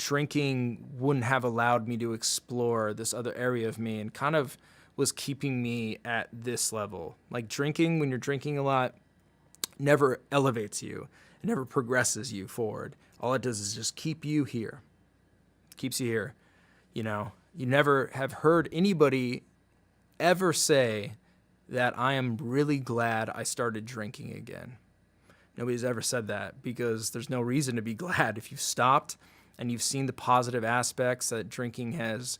drinking wouldn't have allowed me to explore this other area of me and kind of was keeping me at this level. Like drinking, when you're drinking a lot, never elevates you. It never progresses you forward. All it does is just keep you here. Keeps you here. You know, you never have heard anybody ever say that I am really glad I started drinking again. Nobody's ever said that because there's no reason to be glad if you've stopped and you've seen the positive aspects that drinking has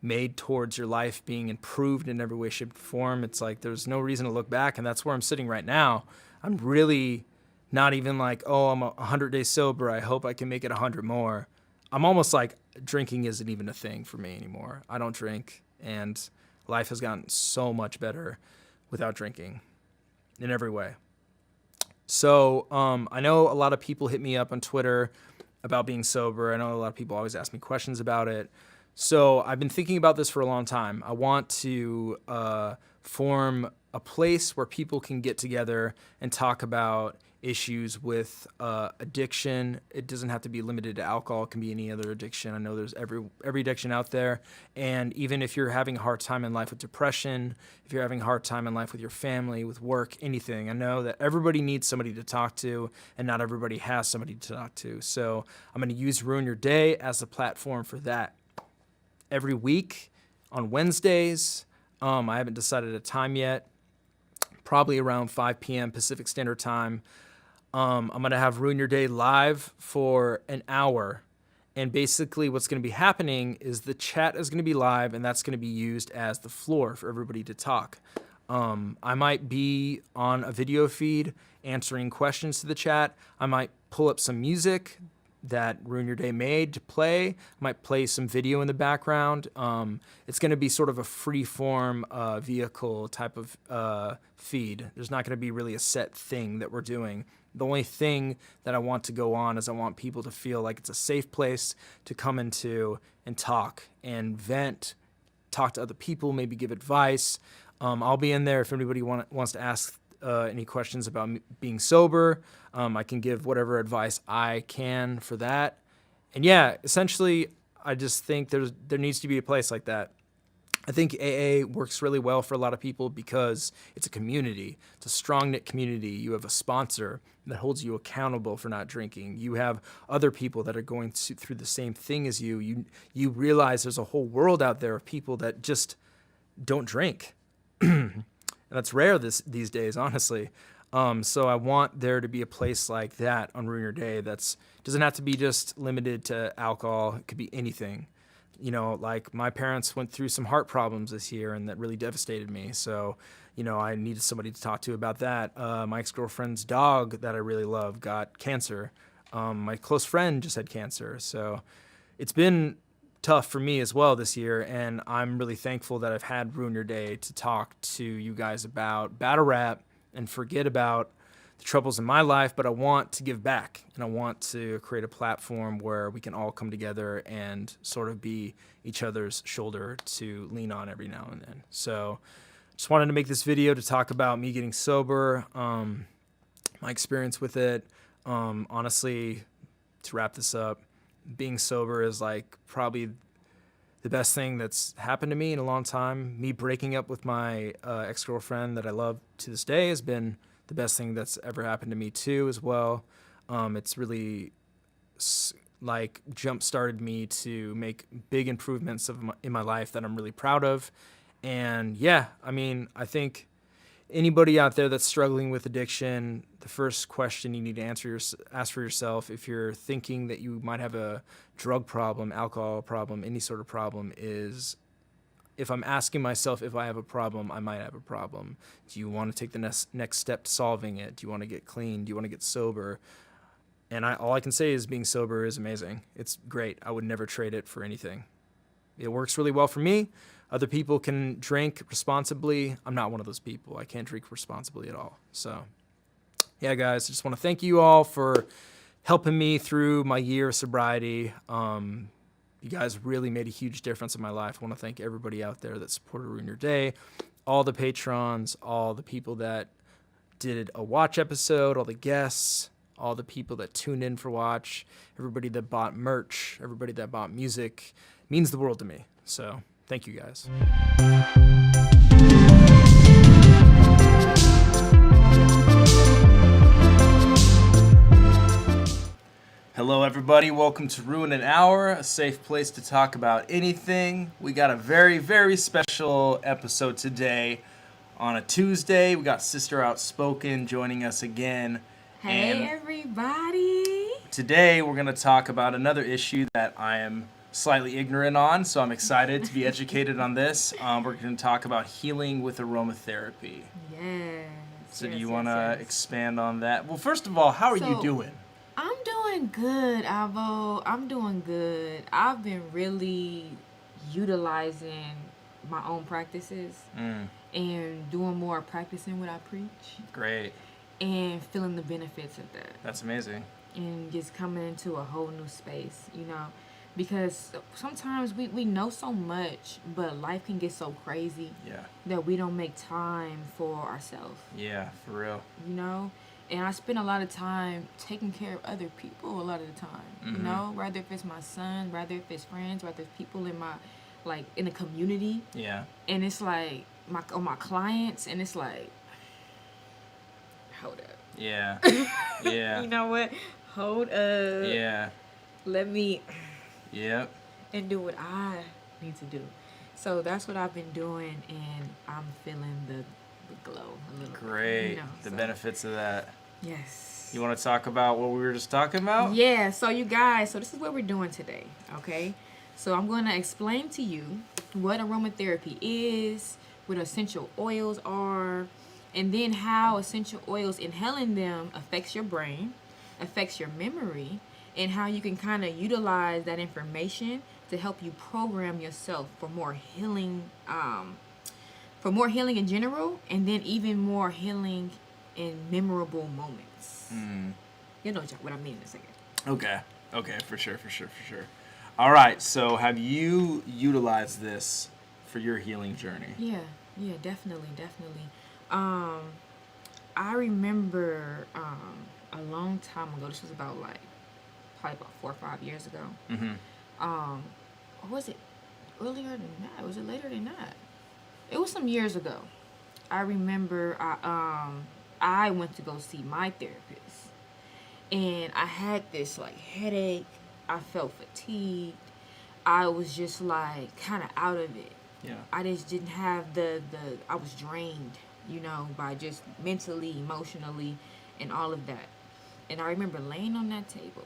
made towards your life being improved in every way, shape, or form. It's like there's no reason to look back, and that's where I'm sitting right now. I'm really not even like, oh, I'm 100 days sober. I hope I can make it 100 more. I'm almost like drinking isn't even a thing for me anymore. I don't drink, and life has gotten so much better without drinking in every way. So I know a lot of people hit me up on Twitter about being sober. I know a lot of people always ask me questions about it. So I've been thinking about this for a long time. I want to form a place where people can get together and talk about issues with addiction. It doesn't have to be limited to alcohol. It can be any other addiction. I know there's every addiction out there. And even if you're having a hard time in life with depression, if you're having a hard time in life with your family, with work, anything, I know that everybody needs somebody to talk to, and not everybody has somebody to talk to. So I'm going to use Ruin Your Day as a platform for that. Every week on Wednesdays, I haven't decided a time yet, probably around 5 p.m. Pacific Standard Time. I'm going to have Ruin Your Day live for an hour. And basically what's going to be happening is the chat is going to be live, and that's going to be used as the floor for everybody to talk. I might be on a video feed answering questions to the chat. I might pull up some music that Ruin Your Day made to play. I might play some video in the background. It's going to be sort of a free-form vehicle type of feed. There's not going to be really a set thing that we're doing. The only thing that I want to go on is I want people to feel like it's a safe place to come into and talk and vent, talk to other people, maybe give advice. I'll be in there if anybody wants to ask any questions about being sober. I can give whatever advice I can for that. And yeah, essentially, I just think there needs to be a place like that. I think AA works really well for a lot of people because it's a community. It's a strong-knit community. You have a sponsor that holds you accountable for not drinking. You have other people that are going through the same thing as you. You realize there's a whole world out there of people that just don't drink. And that's rare these days, honestly. So I want there to be a place like that on Ruin Your Day that's doesn't have to be just limited to alcohol. It could be anything. You know, like my parents went through some heart problems this year, and that really devastated me. So, you know, I needed somebody to talk to about that. My ex-girlfriend's dog that I really love got cancer. My close friend just had cancer. So it's been tough for me as well this year, and I'm really thankful that I've had Ruin Your Day to talk to you guys about battle rap and forget about the troubles in my life, but I want to give back, and I want to create a platform where we can all come together and sort of be each other's shoulder to lean on every now and then. So just wanted to make this video to talk about me getting sober, my experience with it. Honestly, to wrap this up, being sober is like probably the best thing that's happened to me in a long time. Me breaking up with my ex-girlfriend that I love to this day has been the best thing that's ever happened to me too as well. It's really like jump-started me to make big improvements in my life that I'm really proud of. And yeah, I mean, I think anybody out there that's struggling with addiction, the first question you need to ask for yourself, if you're thinking that you might have a drug problem, alcohol problem, any sort of problem, is if I'm asking myself if I have a problem, I might have a problem. Do you want to take the next step to solving it? Do you want to get clean? Do you want to get sober? And all I can say is being sober is amazing. It's great. I would never trade it for anything. It works really well for me. Other people can drink responsibly. I'm not one of those people. I can't drink responsibly at all. So yeah, guys, I just want to thank you all for helping me through my year of sobriety. You guys really made a huge difference in my life. I want to thank everybody out there that supported Ruin Your Day, all the patrons, all the people that did a watch episode, all the guests, all the people that tuned in for watch, everybody that bought merch, everybody that bought music. It means the world to me. So thank you guys. Hello, everybody. Welcome to Ruin an Hour, a safe place to talk about anything. We got a very, very special episode today. On a Tuesday, we got Sister Outspoken joining us again. Hey, everybody. Today, we're going to talk about another issue that I am slightly ignorant on, so I'm excited to be educated on this. We're going to talk about healing with aromatherapy. Yes. So do you want to expand on that? Well, first of all, how are you doing? I'm doing good, Avo. I'm doing good. I've been really utilizing my own practices and doing more practicing what I preach. Great. And feeling the benefits of that. That's amazing. And just coming into a whole new space, you know. Because sometimes we know so much, but life can get so crazy that we don't make time for ourselves. Yeah, for real. You know? And I spend a lot of time taking care of other people a lot of the time, you know, rather if it's my son, rather if it's friends, rather if people in my, like, in the community. Yeah. And it's like, my clients, and it's like, hold up. Yeah. Yeah. You know what? Hold up. Yeah. Let me. Yep. And do what I need to do. So that's what I've been doing, and I'm feeling the glow a little. Great. You know, the benefits of that. Yes. You want to talk about what we were just talking about? Yeah, so you guys, so this is what we're doing today, okay? So I'm going to explain to you what aromatherapy is, what essential oils are, and then how essential oils, inhaling them, affects your brain, affects your memory, and how you can kind of utilize that information to help you program yourself for more healing, in general, and then even more healing in memorable moments. You'll know what I mean in a second. Okay, for sure. All right, so have you utilized this for your healing journey? Yeah, definitely. I remember a long time ago, this was about probably about 4 or 5 years ago. Or was it earlier than that? Was it later than that? It was some years ago. I remember I went to go see my therapist, and I had this headache. I felt fatigued. I was just kind of out of it. Yeah. I just didn't have I was drained, by just mentally, emotionally, and all of that. And I remember laying on that table,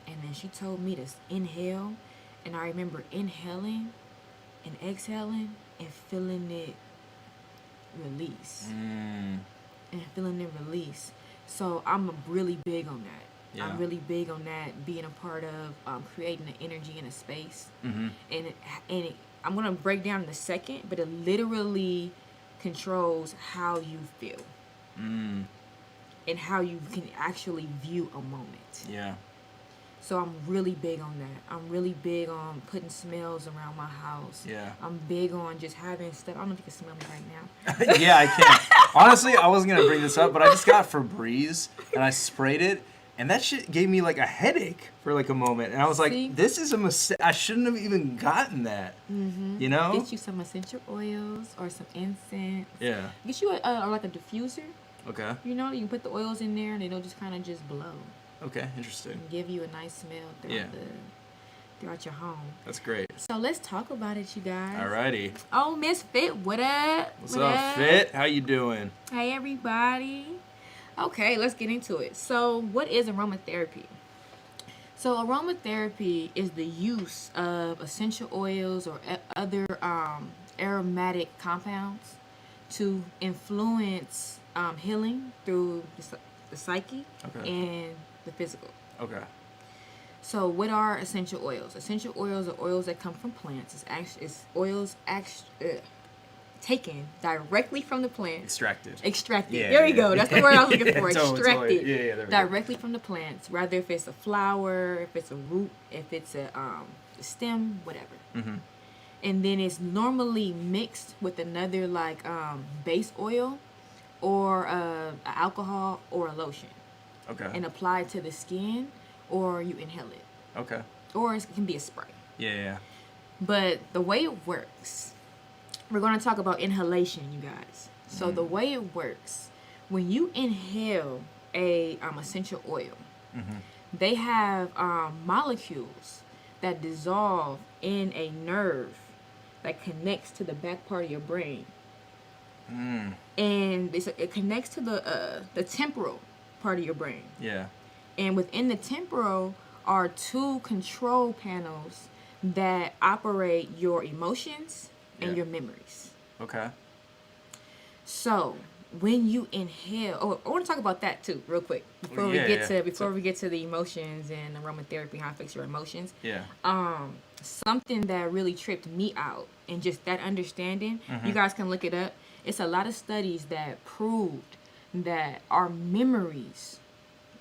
and then she told me to inhale, and I remember inhaling and exhaling and feeling it release. And feeling it release. So I'm really big on that. Yeah. I'm really big on that, being a part of creating an energy in a space. And I'm going to break down in a second, but it literally controls how you feel. And how you can actually view a moment. Yeah. So I'm really big on that. I'm really big on putting smells around my house. Yeah. I'm big on just having stuff. I don't know if you can smell me right now. Yeah, I can. Honestly, I wasn't going to bring this up, but I just got Febreze, and I sprayed it, and that shit gave me a headache for a moment. And I was like, this is a mistake. I shouldn't have even gotten that. You know? Get you some essential oils or some incense. Yeah. Get you a diffuser. Okay. You can put the oils in there, and it'll just kind of just blow. Okay, interesting. And give you a nice smell throughout your home. That's great. So let's talk about it, you guys. Alrighty. Oh, Miss Fit, what up? What's up, Fit? How you doing? Hey, everybody. Okay, let's get into it. So what is aromatherapy? So aromatherapy is the use of essential oils or other aromatic compounds to influence healing through the psyche and the physical. Okay. So what are essential oils? Essential oils are oils that come from plants. It's oils taken directly from the plant. Extracted. Yeah, there we go. That's the word I was looking for. Totally. Extracted. Directly from the plants. Rather if it's a flower, if it's a root, if it's a stem, whatever. And then it's normally mixed with another base oil or alcohol or a lotion. Okay. and apply it to the skin, or you inhale it. Okay. Or it can be a spray. Yeah. But the way it works, we're going to talk about inhalation, you guys. So the way it works, when you inhale a essential oil, they have molecules that dissolve in a nerve that connects to the back part of your brain. And it connects to the temporal part of your brain. Yeah. And within the temporal are 2 control panels that operate your emotions and your memories. Okay. So when you inhale, I want to talk about that too, real quick, before we get to the emotions and aromatherapy, how it affects your emotions. Yeah. Something that really tripped me out, and just that understanding, you guys can look it up. It's a lot of studies that proved that our memories,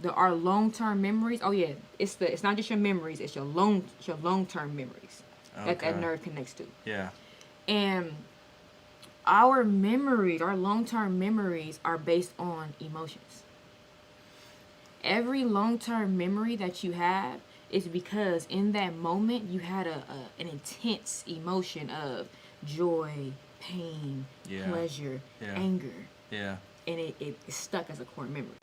our long-term memories. Oh yeah, it's not just your memories; it's your long-term memories that nerve connects to. Yeah. And our memories, our long-term memories, are based on emotions. Every long-term memory that you have is because in that moment you had an intense emotion of joy, pain, pleasure, anger. Yeah. And it stuck as a core memory.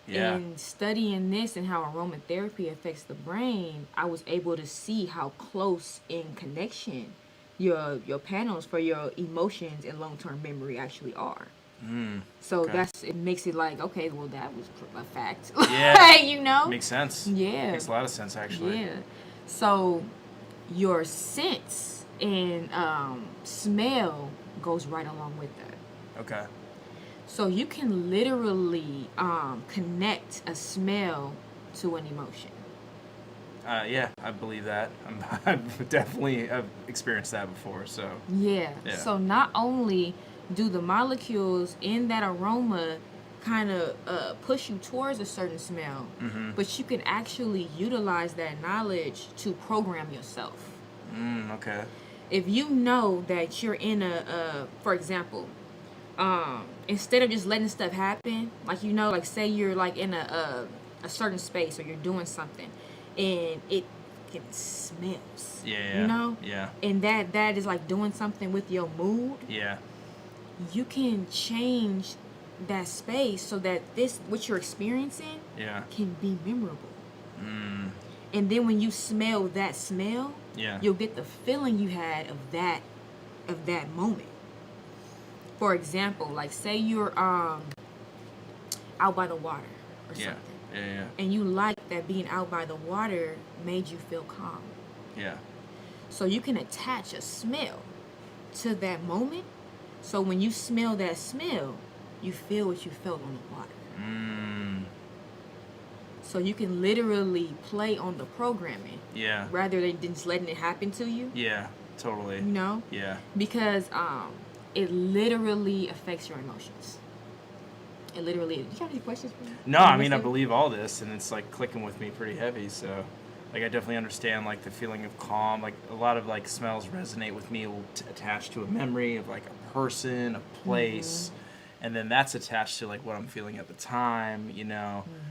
Yeah. And studying this and how aromatherapy affects the brain, I was able to see how close in connection your panels for your emotions and long-term memory actually are. So it makes it like, okay, well, that was a fact. Yeah. You know? Makes sense. Yeah. Makes a lot of sense, actually. Yeah. So your sense and smell goes right along with that. Okay. So you can literally connect a smell to an emotion. Yeah, I believe that. I've experienced that before, so. Yeah. So not only do the molecules in that aroma kind of push you towards a certain smell, but you can actually utilize that knowledge to program yourself. Okay. If you know that you're in for example, instead of just letting stuff happen, like say you're like in a certain space, or you're doing something and it smells. Yeah. And that is like doing something with your mood. Yeah. You can change that space so that what you're experiencing can be memorable. And then when you smell that smell, you'll get the feeling you had of that moment. For example, like say you're out by the water or something. Yeah. And you like that being out by the water made you feel calm. Yeah. So you can attach a smell to that moment. So when you smell that smell, you feel what you felt on the water. So you can literally play on the programming. Yeah. Rather than just letting it happen to you. Yeah, totally. You know? Yeah. Because it literally affects your emotions. It literally. Do you have any questions for me? No, I mean, I believe all this, and it's like clicking with me pretty heavy. So, like, I definitely understand like the feeling of calm. Like a lot of like smells resonate with me, attached to a memory of like a person, a place, and then that's attached to like what I'm feeling at the time.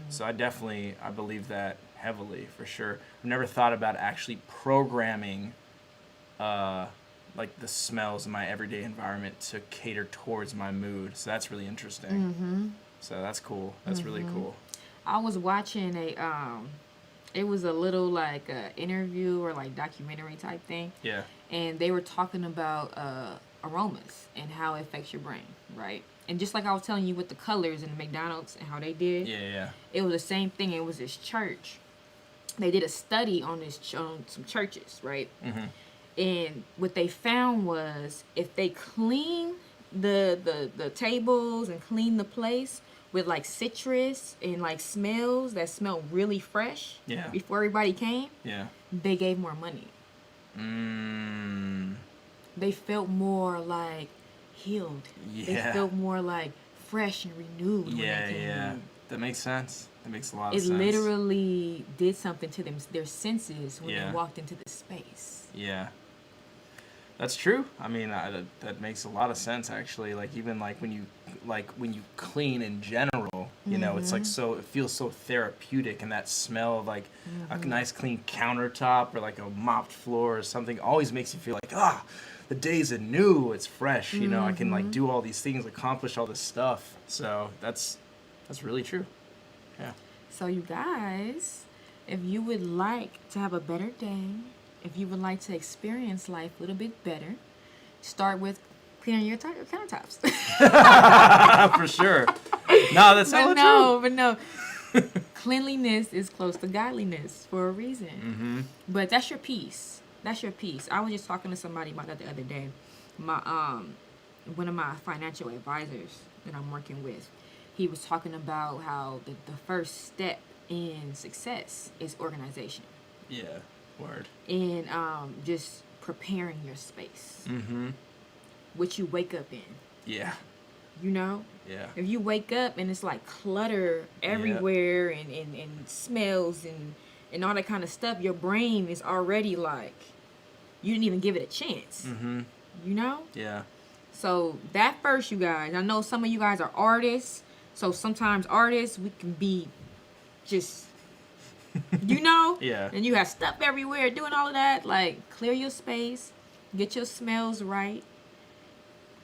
So I believe that heavily for sure. I've never thought about actually programming, like the smells in my everyday environment to cater towards my mood. So that's really interesting. So that's cool. That's really cool. I was watching it was a little like interview or like documentary type thing. Yeah. And they were talking about aromas and how it affects your brain, right? And just like I was telling you with the colors in the McDonald's and how they did. Yeah. It was the same thing. It was this church. They did a study on some churches, right? And what they found was if they clean the tables and clean the place with like citrus and like smells that smell really fresh before everybody came, they gave more money. They felt more like healed. They felt more like fresh and renewed when they came in. That makes sense. That makes a lot of sense. It literally did something to their senses when they walked into the space. Yeah. That's true. I mean, that makes a lot of sense actually. Like even like when you clean in general, you know, it's like it feels so therapeutic, and that smell of like a nice clean countertop or like a mopped floor or something always makes you feel like the day's anew. It's fresh. You know, I can like do all these things, accomplish all this stuff. So that's really true. Yeah. So you guys, if you would like to have a better day, if you would like to experience life a little bit better, start with cleaning your countertops. For sure. No, that's not true. But no. Cleanliness is close to godliness for a reason. Mm-hmm. But that's your peace. That's your peace. I was just talking to somebody about that the other day. My one of my financial advisors that I'm working with, he was talking about how the first step in success is organization. Yeah. Word. And just preparing your space. Mm-hmm. What you wake up in. Yeah. You know? Yeah. If you wake up and it's like clutter everywhere and smells and all that kind of stuff, your brain is already like, you didn't even give it a chance. Mm-hmm. You know? Yeah. So that first, you guys, I know some of you guys are artists, so sometimes artists, we can be just... you know? Yeah. And you have stuff everywhere doing all of that. Like, clear your space, get your smells right,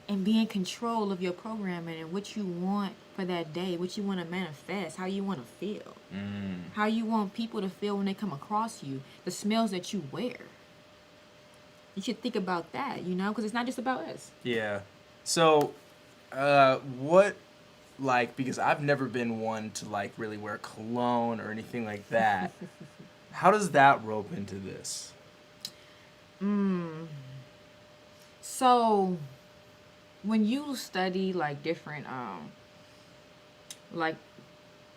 and be in control of your programming and what you want for that day, what you want to manifest, how you want to feel, how you want people to feel when they come across you, the smells that you wear. You should think about that, you know, because it's not just about us. Yeah. So, what... like, because I've never been one to like really wear cologne or anything like that. How does that rope into this? So when you study like different like,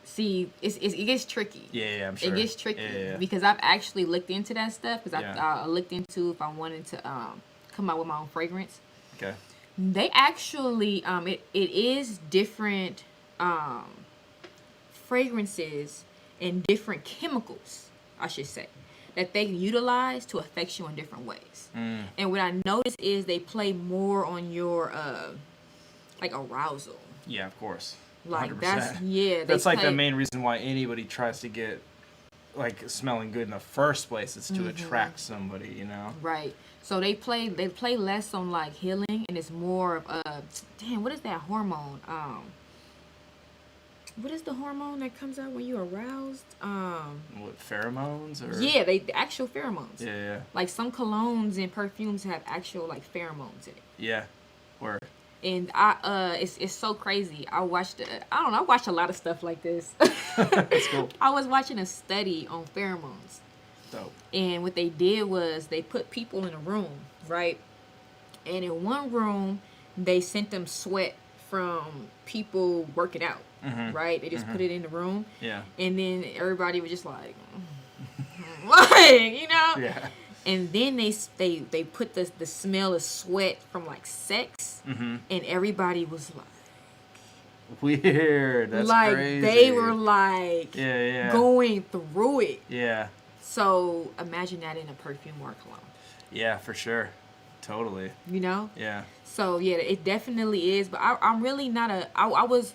see, it gets tricky. Yeah, I'm sure. It gets tricky Yeah. because I've actually looked into that stuff because Yeah. I looked into if I wanted to come out with my own fragrance. Okay. They actually it is different fragrances and different chemicals, I should say, that they utilize to affect you in different ways. And what I noticed is they play more on your like arousal. Yeah, of course. Like 100%. That's like the main reason why anybody tries to get like smelling good in the first place. It's to attract somebody, you know. Right. So they play less on like healing, and it's more of what is that hormone? What is the hormone that comes out when you're aroused? What, pheromones or? Yeah, the actual pheromones. Yeah. Like some colognes and perfumes have actual like pheromones in it. Yeah. Word. And it's so crazy. I watched a lot of stuff like this. That's cool. I was watching a study on pheromones. Dope. And what they did was they put people in a room, right? And in one room, they sent them sweat from people working out, right? They just put it in the room. Yeah. And then everybody was just like, like, you know? Yeah. And then they put the smell of sweat from like sex, and everybody was like, weird. That's like crazy. they were like going through it. Yeah. So imagine that in a perfume or a cologne. Yeah, for sure. Totally. You know? Yeah. So yeah, it definitely is. But I'm really not I was,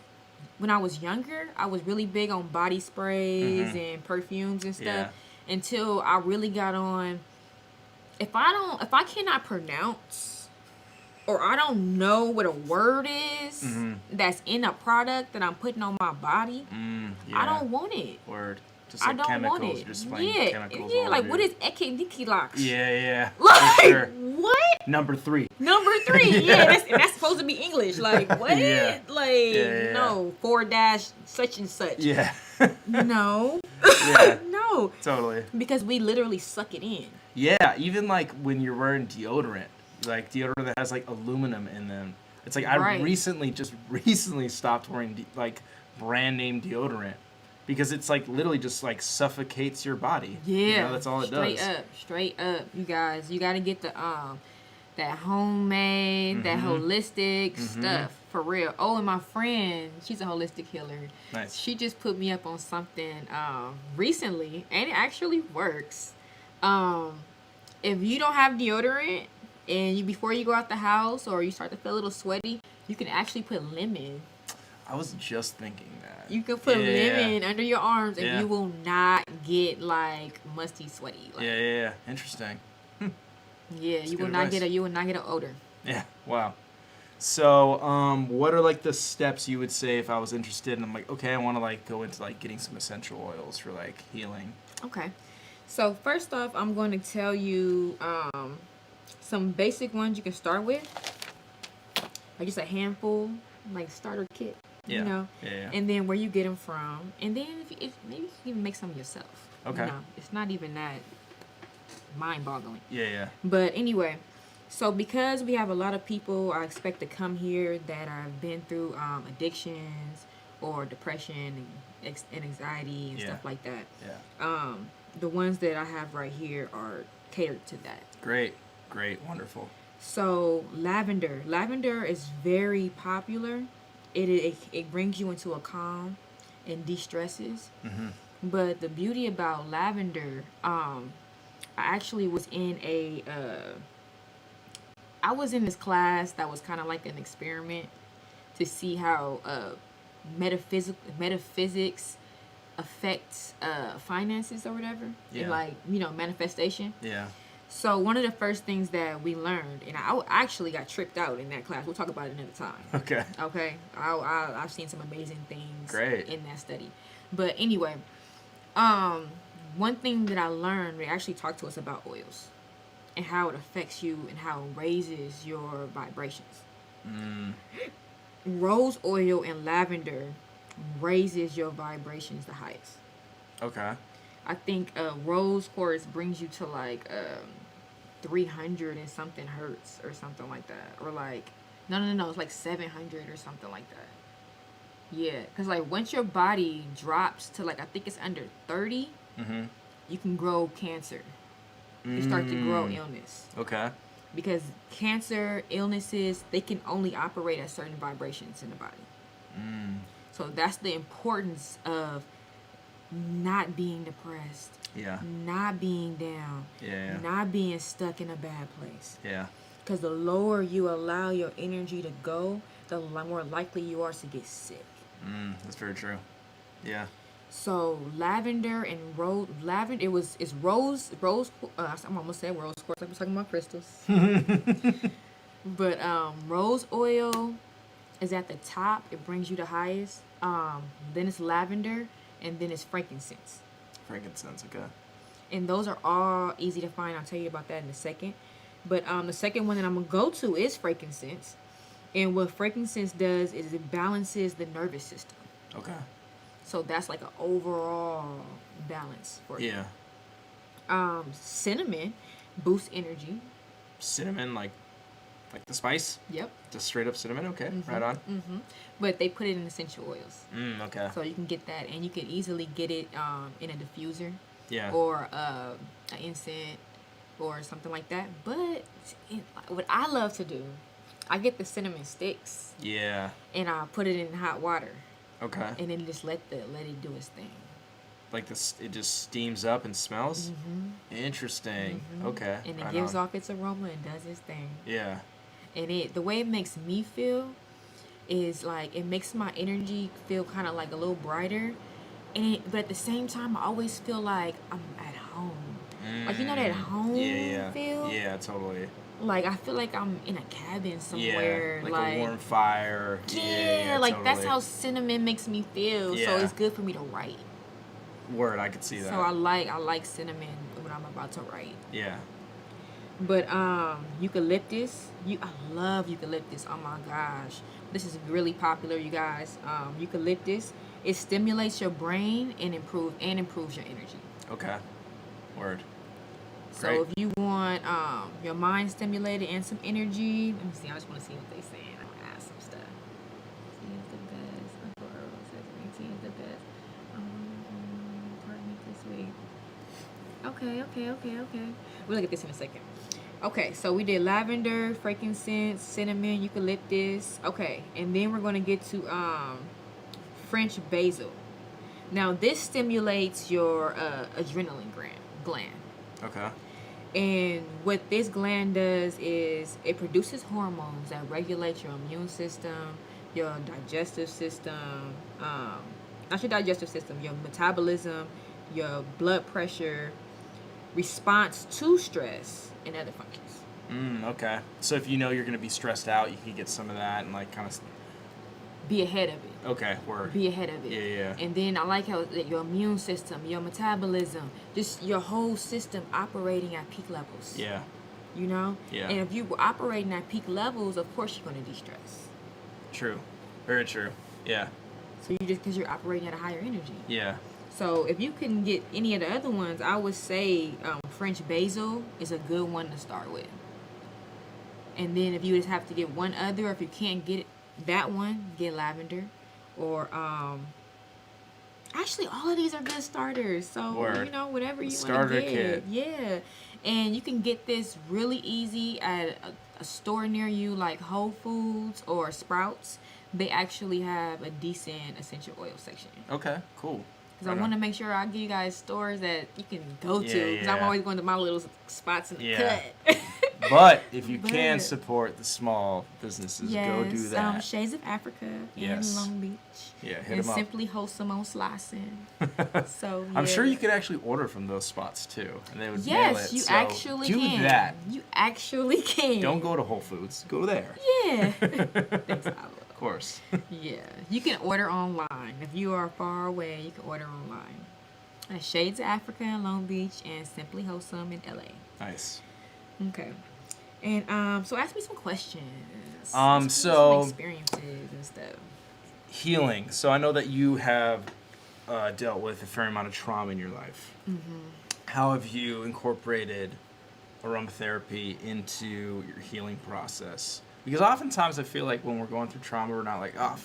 when I was younger, I was really big on body sprays and perfumes and stuff until I really got on. If I cannot pronounce or I don't know what a word is that's in a product that I'm putting on my body, I don't want it. Word. Just like I don't chemicals. want it. Just spraying chemicals all like over what you. is Eke-Niki-Lox? Yeah. Like For sure. what? Number 3. Number 3, yeah, that's supposed to be English. Like what? Yeah. Like no, 4- such and such. Yeah. No. Yeah. No. Totally. Because we literally suck it in. Yeah, even like when you're wearing deodorant, like deodorant that has like aluminum in them. It's like I recently stopped wearing like brand name deodorant because it's like literally just like suffocates your body. Yeah, you know, that's all it does. Straight up, you guys. You got to get the that homemade, that holistic stuff for real. Oh, and my friend, she's a holistic healer. Nice. She just put me up on something recently, and it actually works. If you don't have deodorant And before you go out the house or you start to feel a little sweaty, you can actually put lemon. I was just thinking that. You can put lemon under your arms, and you will not get like musty, sweaty. Like, yeah. Interesting. Yeah, you will not get an odor. Yeah. Wow. So, what are like the steps you would say if I was interested and I'm like, okay, I want to like go into like getting some essential oils for like healing? Okay. So first off, I'm going to tell you some basic ones you can start with, like just a handful, like starter kit. Yeah. You know. Yeah. And then where you get them from, and then if maybe you can even make some yourself. Okay. You know, it's not even that mind-boggling. Yeah. But anyway, so because we have a lot of people I expect to come here that have been through addictions or depression and anxiety and stuff like that. Yeah. The ones that I have right here are catered to that. Great, wonderful. So lavender is very popular. It brings you into a calm and de-stresses. Mm-hmm. But the beauty about lavender, I actually was in I was in this class that was kind of like an experiment to see how metaphysics affects finances or whatever. Yeah. And like, manifestation. Yeah. So one of the first things that we learned, and I actually got tripped out in that class. We'll talk about it another time. Okay. I've seen some amazing things in that study. But anyway, one thing that I learned, they actually talked to us about oils and how it affects you and how it raises your vibrations. Rose oil and lavender raises your vibrations the highest. Okay. I think rose quartz brings you to like 300 and something hertz or something like that, or like no, it's like 700 or something like that. Yeah, because like once your body drops to like, I think it's under 30, you can grow cancer. You start to grow illness. Okay. Because cancer, illnesses, they can only operate at certain vibrations in the body. So that's the importance of not being depressed. Yeah. Not being down. Yeah. Not being stuck in a bad place. Yeah. Because the lower you allow your energy to go, the more likely you are to get sick. That's very true. Yeah. So lavender and rose, it's rose. I'm almost saying rose quartz, like we're talking about crystals. But rose oil is at the top. It brings you the highest. Then it's lavender, and then it's frankincense. Frankincense, okay. And those are all easy to find. I'll tell you about that in a second. But the second one that I'm gonna go to is frankincense. And what frankincense does is it balances the nervous system. Okay. So that's like an overall balance for you. Yeah. Cinnamon boosts energy. Cinnamon, like the spice? Yep. Just straight up cinnamon? Okay, right on. But they put it in essential oils. Okay. So you can get that, and you can easily get it in a diffuser. Yeah. Or an incense or something like that. But what I love to do, I get the cinnamon sticks. Yeah. And I put it in hot water. Okay. And then just let it do its thing. Like this, it just steams up and smells? Interesting. Okay. And it gives off its aroma and does its thing. Yeah. And the way it makes me feel is like, it makes my energy feel kind of like a little brighter. But at the same time, I always feel like I'm at home. Like, you know that home feel? Yeah, totally. Like, I feel like I'm in a cabin somewhere. Yeah, like a warm fire. Yeah, like totally. That's how cinnamon makes me feel. Yeah. So it's good for me to write. Word, I could see that. So I like cinnamon when I'm about to write. Yeah. But eucalyptus, I love eucalyptus. Oh my gosh, this is really popular, you guys. Eucalyptus, it stimulates your brain and improves your energy. Okay. Word. So Great. if you want your mind stimulated and some energy, let me see. I just want to see what they saying. I'm gonna ask some stuff. Tea is the best. Tea is the best. Pardon me this week. Okay. We'll look at this in a second. Okay, so we did lavender, frankincense, cinnamon, eucalyptus. Okay, and then we're gonna get to French basil. Now this stimulates your adrenaline gland. Okay. And what this gland does is it produces hormones that regulate your immune system, your digestive system, not your digestive system, your metabolism, your blood pressure, response to stress, and other functions. Okay. So if you know you're going to be stressed out, you can get some of that and like kind of. Be ahead of it. Okay, word. Be ahead of it. Yeah. And then I like how your immune system, your metabolism, just your whole system operating at peak levels. Yeah. You know? Yeah. And if you were operating at peak levels, of course you're going to de-stress. True. Very true. Yeah. So you just, because you're operating at a higher energy. Yeah. So if you can get any of the other ones, I would say French basil is a good one to start with. And then if you just have to get one other, or if you can't get that one, get lavender. Or actually all of these are good starters. So Word. you know, whatever you want Starter to get. kit. Yeah. And you can get this really easy at a store near you, like Whole Foods or Sprouts. They actually have a decent essential oil section. Okay, cool. Because I want to make sure I give you guys stores that you can go to. Because Yeah. I'm always going to my little spots in the Yeah. cut. But if you can support the small businesses, go do Yes, that. Shades of Africa Yes. in Long Beach. Yeah, hit And them up. Simply Wholesome on Slicing. So I'm sure yeah. you could actually order from those spots too, and they would mail Yes, it. you So actually do can. that. You actually can. Don't go to Whole Foods. Go there. Yeah. Thanks, Ava. Of course. Yeah. You can order online. If you are far away, you can order online. Shades of Africa in Long Beach and Simply Wholesome in LA. Nice. Okay. And so ask me some questions. So- some experiences and stuff. Healing. So I know that you have dealt with a fair amount of trauma in your life. Mm-hmm. How have you incorporated aromatherapy into your healing process? Because oftentimes I feel like when we're going through trauma, we're not like, oh,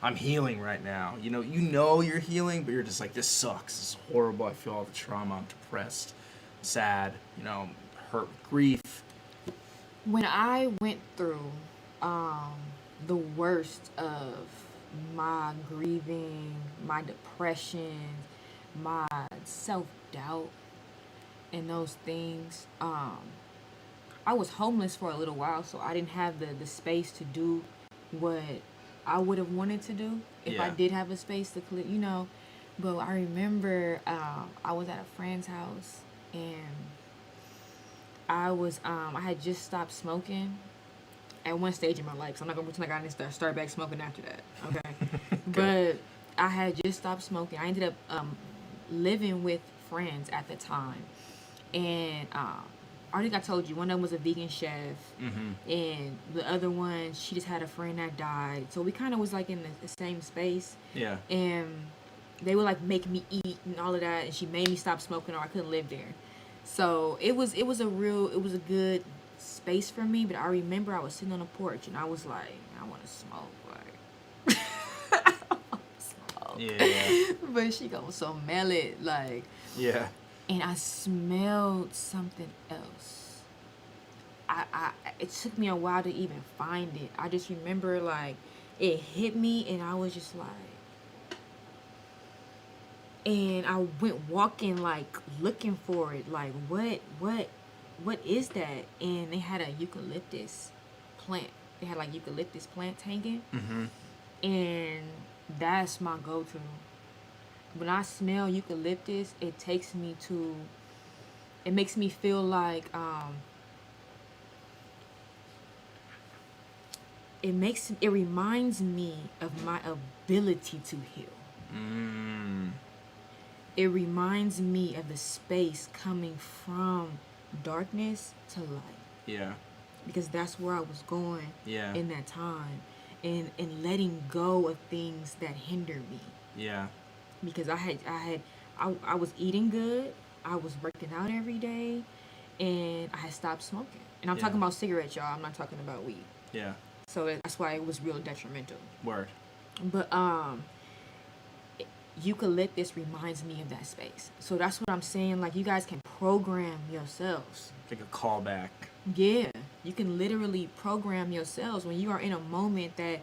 I'm healing right now. You know you're healing, but you're just like, this sucks. This is horrible. I feel all the trauma. I'm depressed, sad, hurt, grief. When I went through the worst of my grieving, my depression, my self-doubt, and those things, I was homeless for a little while, so I didn't have the space to do what I would have wanted to do if I did have a space to clear, But I remember I was at a friend's house, and I had just stopped smoking at one stage in my life. So I'm not gonna pretend like I didn't start back smoking after that. Okay. But I had just stopped smoking. I ended up living with friends at the time, and I think I told you one of them was a vegan chef, and the other one, she just had a friend that died. So we kind of was like in the same space. Yeah. And they would like make me eat and all of that, and she made me stop smoking, or I couldn't live there. So it was a good space for me. But I remember I was sitting on the porch and I was like, I want to smoke, like. I wanna smoke. Yeah. But she gonna smell it, like. Yeah. And I smelled something else. It took me a while to even find it. I just remember like it hit me, and I was just like. And I went walking, like, looking for it. Like, what is that? And they had a eucalyptus plant. They had, like, eucalyptus plants hanging. Mm-hmm. And that's my go-to. When I smell eucalyptus, it makes me feel like, it reminds me of my ability to heal. It reminds me of the space coming from darkness to light. Yeah. Because that's where I was going in that time. And letting go of things that hinder me. Yeah. Because I was eating good. I was working out every day. And I had stopped smoking. And I'm talking about cigarettes, y'all. I'm not talking about weed. Yeah. So that's why it was real detrimental. Word. But eucalyptus reminds me of that space. So that's what I'm saying. Like, you guys can program yourselves. Like a callback. Yeah. You can literally program yourselves when you are in a moment that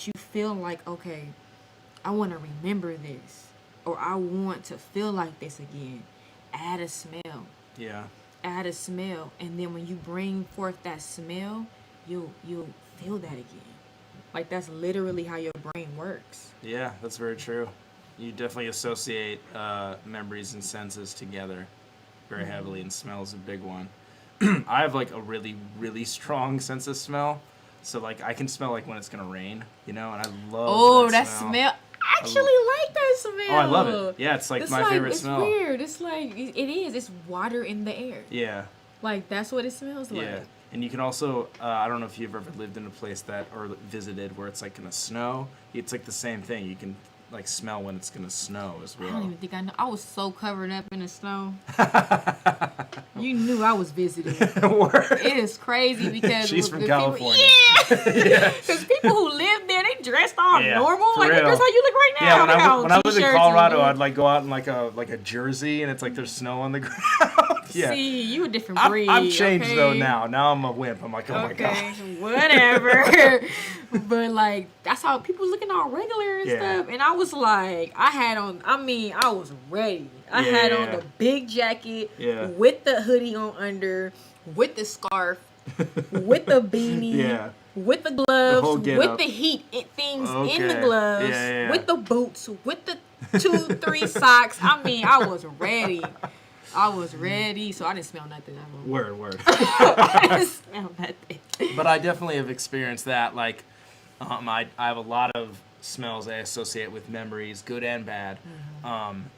you feel like, okay, I want to remember this, or I want to feel like this again. Add a smell. Yeah. add a smell, and then when you bring forth that smell, you'll feel that again. Like, that's literally how your brain works. Yeah, that's very true. You definitely associate memories and senses together very heavily, and smell is a big one. I have like a really, really strong sense of smell. So like I can smell like when it's gonna rain, and I love that smell. I actually like that smell. Oh, I love it. Yeah, it's like my favorite smell. It's weird. It's like, it is. It's water in the air. Yeah. Like, that's what it smells like. Yeah. And you can also, I don't know if you've ever lived in a place or visited where it's like gonna snow. It's like the same thing. You can like smell when it's gonna snow as well. I don't even think I know. I was so covered up in the snow. You knew I was visiting. It is crazy because she's from California. Yeah. Because people who live there, they dressed all normal. Like, real. that's how you look right now. Yeah, when I lived in Colorado, I'd like go out in like a jersey, and it's like there's snow on the ground. Yeah. See, you a different breed. I've changed though now. Now I'm a wimp. I'm like, oh my god. Whatever. But like, that's how people looking all regular and stuff. And I was like, I was ready. I had on the big jacket with the hoodie on under, with the scarf, with the beanie, with the gloves, with the heat things in the gloves, with the boots, with the 2-3 socks. I was ready. So I didn't smell nothing. Word. I didn't smell nothing. But I definitely have experienced that. Like, I have a lot of smells I associate with memories, good and bad.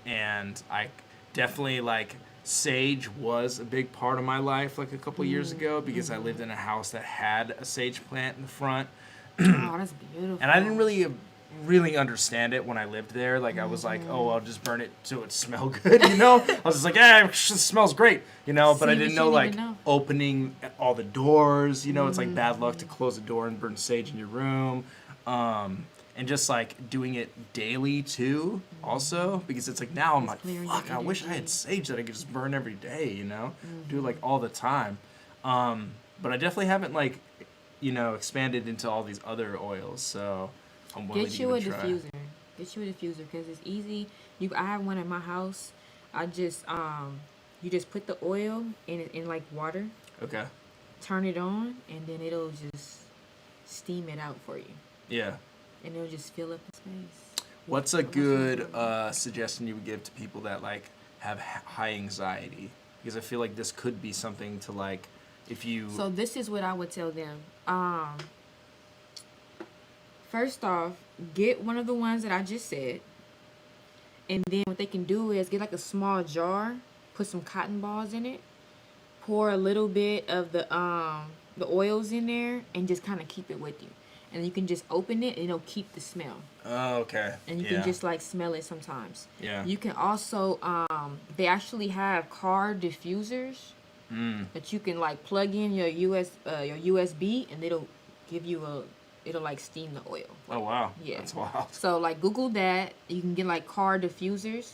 And I definitely, like, sage was a big part of my life, like, a couple years ago, because I lived in a house that had a sage plant in the front. Oh, that's beautiful. And I didn't really understand it when I lived there. Like, I was like, oh, I'll just burn it so it smell good, I was just like, it smells great, but I didn't know, like, opening all the doors, it's like bad luck to close a door and burn sage in your room. And just, like, doing it daily, too, also, because it's like, now I'm like, fuck, I wish I had sage that I could just burn every day, do it, like, all the time. But I definitely haven't, like, expanded into all these other oils, so I'm willing to give it a try. Get you a diffuser, because it's easy. I have one at my house. I just, you just put the oil in like, water. Okay. Turn it on, and then it'll just steam it out for you. Yeah. And it'll just fill up the space. What's a good suggestion you would give to people that, like, have high anxiety? Because I feel like this could be something to, like, if you... So this is what I would tell them. First off, get one of the ones that I just said. And then what they can do is get, like, a small jar, put some cotton balls in it, pour a little bit of the oils in there, and just kind of keep it with you. And you can just open it, and it'll keep the smell. Oh, okay. And you can just, like, smell it sometimes. Yeah. You can also, they actually have car diffusers that you can, like, plug in your USB, and it'll give you it'll, like, steam the oil. Oh, wow. Yeah. That's wild. So, like, Google that. You can get, like, car diffusers,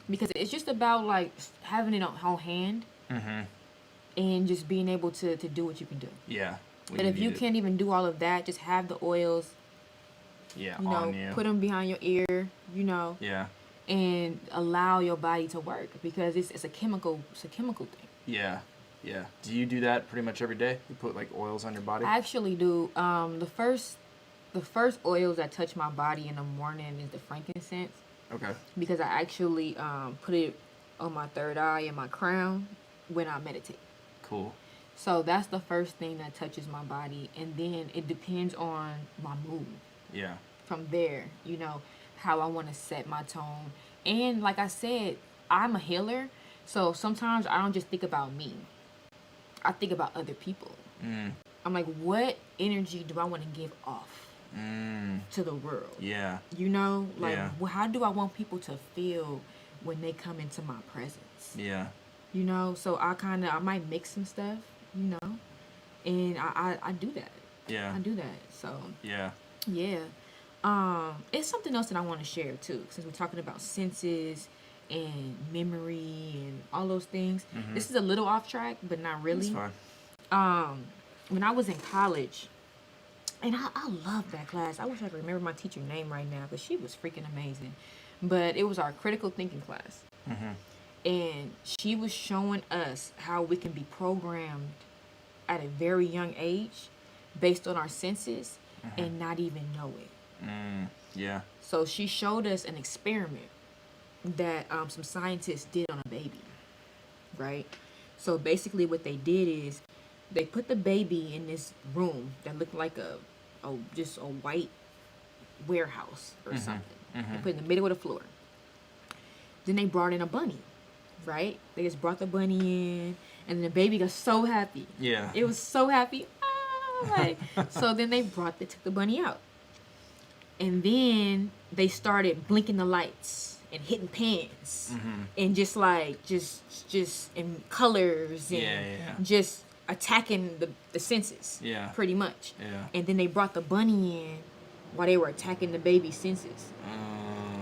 because it's just about, like, having it on hand and just being able to do what you can do. Yeah. But if you can't even do all of that, just have the oils, on you. Put them behind your ear, Yeah. and allow your body to work, because it's a chemical thing. Yeah. Yeah. Do you do that pretty much every day? You put, like, oils on your body? I actually do. The first oils that touch my body in the morning is the frankincense. Okay. Because I actually put it on my third eye and my crown when I meditate. Cool. So that's the first thing that touches my body, and then it depends on my mood. Yeah. From there, how I want to set my tone. And like I said, I'm a healer, so sometimes I don't just think about me. I think about other people. I'm like, what energy do I want to give off to the world? Yeah. How do I want people to feel when they come into my presence? Yeah. So I might mix some stuff, and I do that. Yeah. I do that. So. Yeah. Yeah. It's something else that I want to share too, since we're talking about senses and memory and all those things. This is a little off track, but not really. That's fine. When I was in college, and I love that class. I wish I could remember my teacher's name right now, but she was freaking amazing. But it was our critical thinking class. And she was showing us how we can be programmed at a very young age based on our senses and not even know it. Yeah. So she showed us an experiment that some scientists did on a baby, right? So basically what they did is they put the baby in this room that looked like a just a white warehouse or something. They put it in the middle of the floor. Then they brought in a bunny, right? They just brought the bunny in, and the baby got so happy. Yeah. It was so happy. Like, so then they took the bunny out. And then they started blinking the lights and hitting pans and just in colors and just attacking the senses. Yeah. Pretty much. Yeah. And then they brought the bunny in while they were attacking the baby's senses.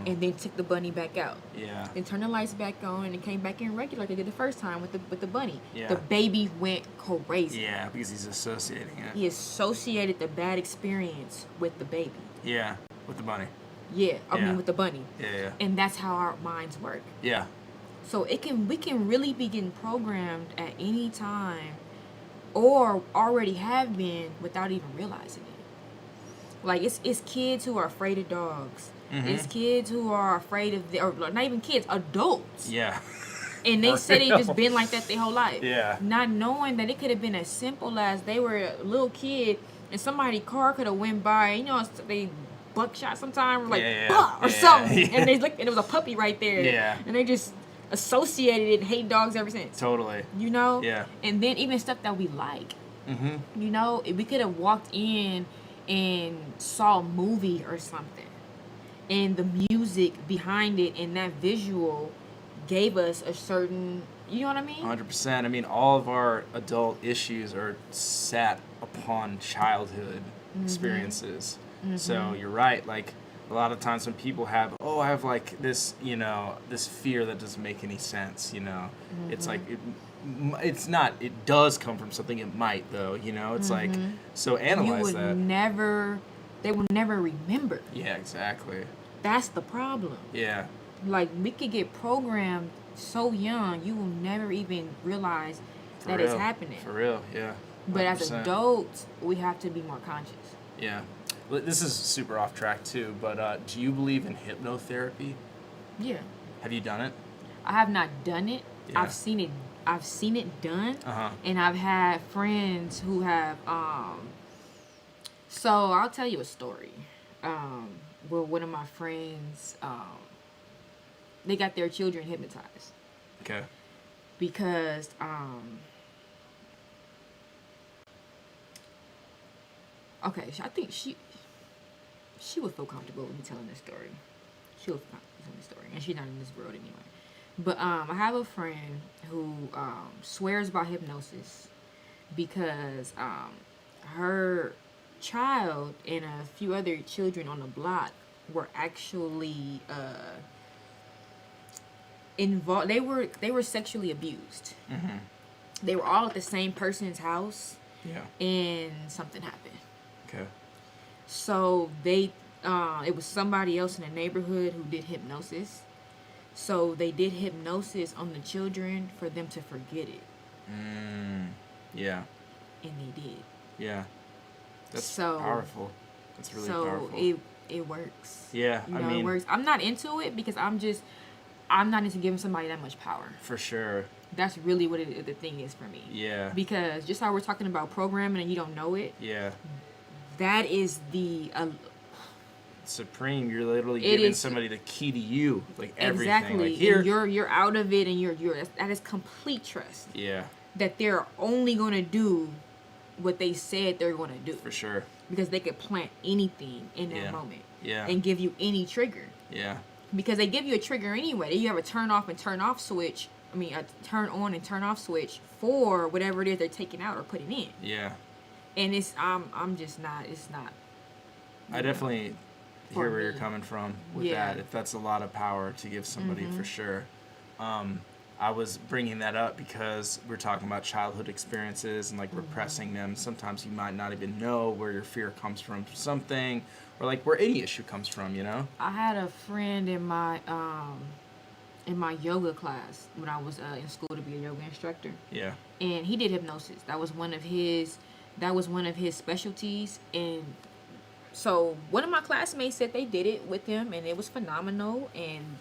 And then took the bunny back out. Yeah. Then turned the lights back on and it came back in regular like they did the first time with the bunny. Yeah. The baby went crazy. Yeah, because he's associating it. He associated the bad experience with the baby. Yeah, with the bunny. Yeah, I mean with the bunny. Yeah. And that's how our minds work. Yeah. So we can really be getting programmed at any time or already have been without even realizing it. Like it's kids who are afraid of dogs. It's kids who are afraid of or not even kids, adults. Yeah. And they said they've just been like that their whole life. Yeah. Not knowing that it could have been as simple as they were a little kid and somebody's car could have went by. You know, they buckshot sometime like or something. Yeah. And they looked and it was a puppy right there. Yeah. And they just associated it and hate dogs ever since. Totally. You know? Yeah. And then even stuff that we like. You know, if we could have walked in and saw a movie or something. And the music behind it and that visual gave us a certain, you know what I mean? 100%. I mean, all of our adult issues are sat upon childhood experiences. So you're right. Like, a lot of times when people have, I have like this, you know, this fear that doesn't make any sense, you know. It's like, it's not, it does come from something, it might though, you know. It's like, so analyze you would that. They will never remember. Yeah, exactly. That's the problem. Yeah. Like, we could get programmed so young, you will never even realize that it's happening. For real, yeah. 100%. But as adults, we have to be more conscious. Yeah. Well, this is super off track too, but do you believe in hypnotherapy? Yeah. Have you done it? I have not done it. Yeah. I've seen it done. And I've had friends who have so I'll tell you a story. Where one of my friends they got their children hypnotized. Okay. Because okay, I think she would feel comfortable with me telling this story. She would feel comfortable telling this story, and she's not in this world anyway. But I have a friend who swears by hypnosis because her child and a few other children on the block were actually involved. They were sexually abused. They were all at the same person's house. Yeah. And something happened. Okay. So it was somebody else in the neighborhood who did hypnosis. So they did hypnosis on the children for them to forget it. Yeah. And they did. Yeah. That's so powerful. That's really powerful. So it works. Yeah, you know, I mean, it works. I'm not into it because I'm not into giving somebody that much power. For sure. That's really what the thing is for me. Yeah. Because just how we're talking about programming and you don't know it. Yeah. That is the supreme. You're literally giving somebody the key to you, like everything. Exactly. Like, here, and you're out of it, and that is complete trust. Yeah. That they're only gonna do what they said they're gonna do. For sure. Because they could plant anything in that moment. Yeah. And give you any trigger. Yeah. Because they give you a trigger anyway. You have a turn off and turn off switch. I mean, a turn on and turn off switch for whatever it is they're taking out or putting in. Yeah. And I'm just not. It's not. I definitely hear where you're coming from with that. If that's a lot of power to give somebody, for sure. I was bringing that up because we're talking about childhood experiences and like repressing them. Sometimes you might not even know where your fear comes from something, or like where any issue comes from, you know? I had a friend in my in my yoga class when I was in school to be a yoga instructor. Yeah. And he did hypnosis. That was one of his specialties. And so one of my classmates said they did it with him, and it was phenomenal, and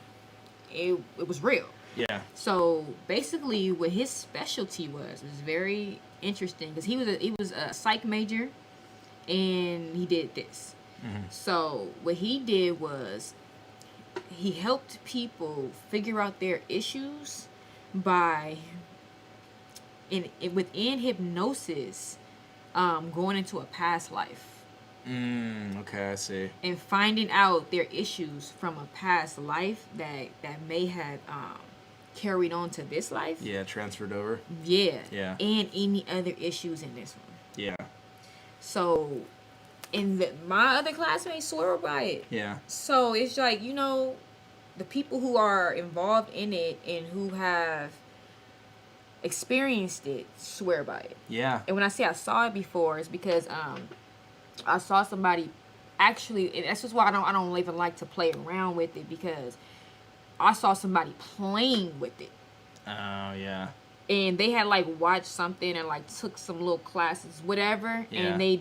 it was real. Yeah. So basically, what his specialty was very interesting, because he was a psych major, and he did this. Mm-hmm. So what he did was he helped people figure out their issues by within hypnosis, going into a past life. Okay, I see. And finding out their issues from a past life that may have carried on to this life. Yeah, transferred over. Yeah. Yeah. And any other issues in this one. Yeah. So, my other classmates swear by it. Yeah. So it's like, the people who are involved in it and who have experienced it swear by it. Yeah. And when I say I saw it before, it's because I saw somebody actually, and that's just why I don't even like to play around with it, because I saw somebody playing with it. Oh, yeah. And they had like watched something and like took some little classes, whatever. Yeah. And they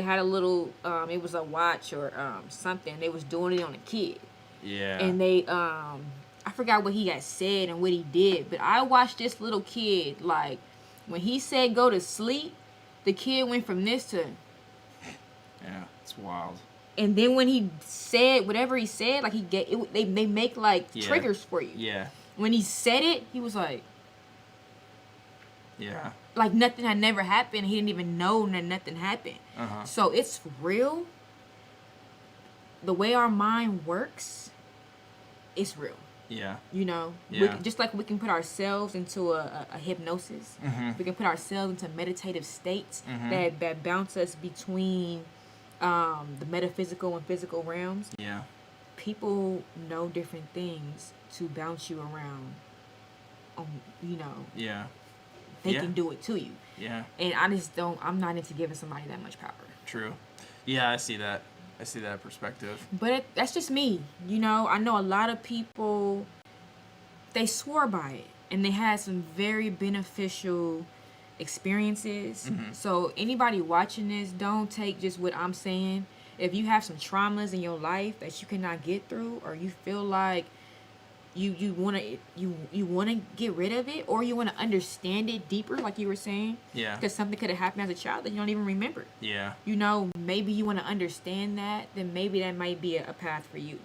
had a little, it was a watch or something. They was doing it on a kid. Yeah. And they, I forgot what he had said and what he did, but I watched this little kid, like, when he said go to sleep, the kid went from this to... Yeah, it's wild. And then when he said whatever he said, like they make like triggers for you. Yeah. When he said it, he was like... Yeah. Like nothing had never happened. He didn't even know that nothing happened. Uh-huh. So it's real. The way our mind works, it's real. Yeah. Yeah. Just like we can put ourselves into a hypnosis. Mm-hmm. We can put ourselves into meditative states Mm-hmm. that bounce us between the metaphysical and physical realms. Yeah. People know different things to bounce you around. Yeah. They can do it to you. Yeah. And I'm not into giving somebody that much power. True. Yeah, I see that. I see that perspective. But that's just me. I know a lot of people, they swore by it. And they had some very beneficial experiences. Mm-hmm. So anybody watching this, don't take just what I'm saying. If you have some traumas in your life that you cannot get through, or you feel like you want to get rid of it, or you want to understand it deeper, like you were saying. Yeah. Because something could have happened as a child that you don't even remember. Yeah. Maybe you want to understand that, then maybe that might be a path for you.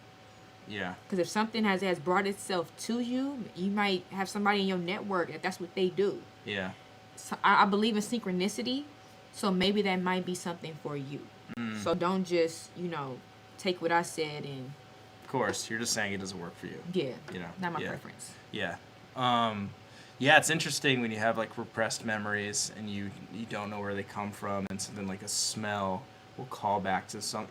Yeah. Because if something has brought itself to you, you might have somebody in your network that's what they do. Yeah. So I believe in synchronicity, so maybe that might be something for you. So don't just, take what I said and... Of course, you're just saying it doesn't work for you. Yeah. Not my yeah. preference. Yeah. Yeah, it's interesting when you have like repressed memories and you don't know where they come from, and something like a smell will call back to some,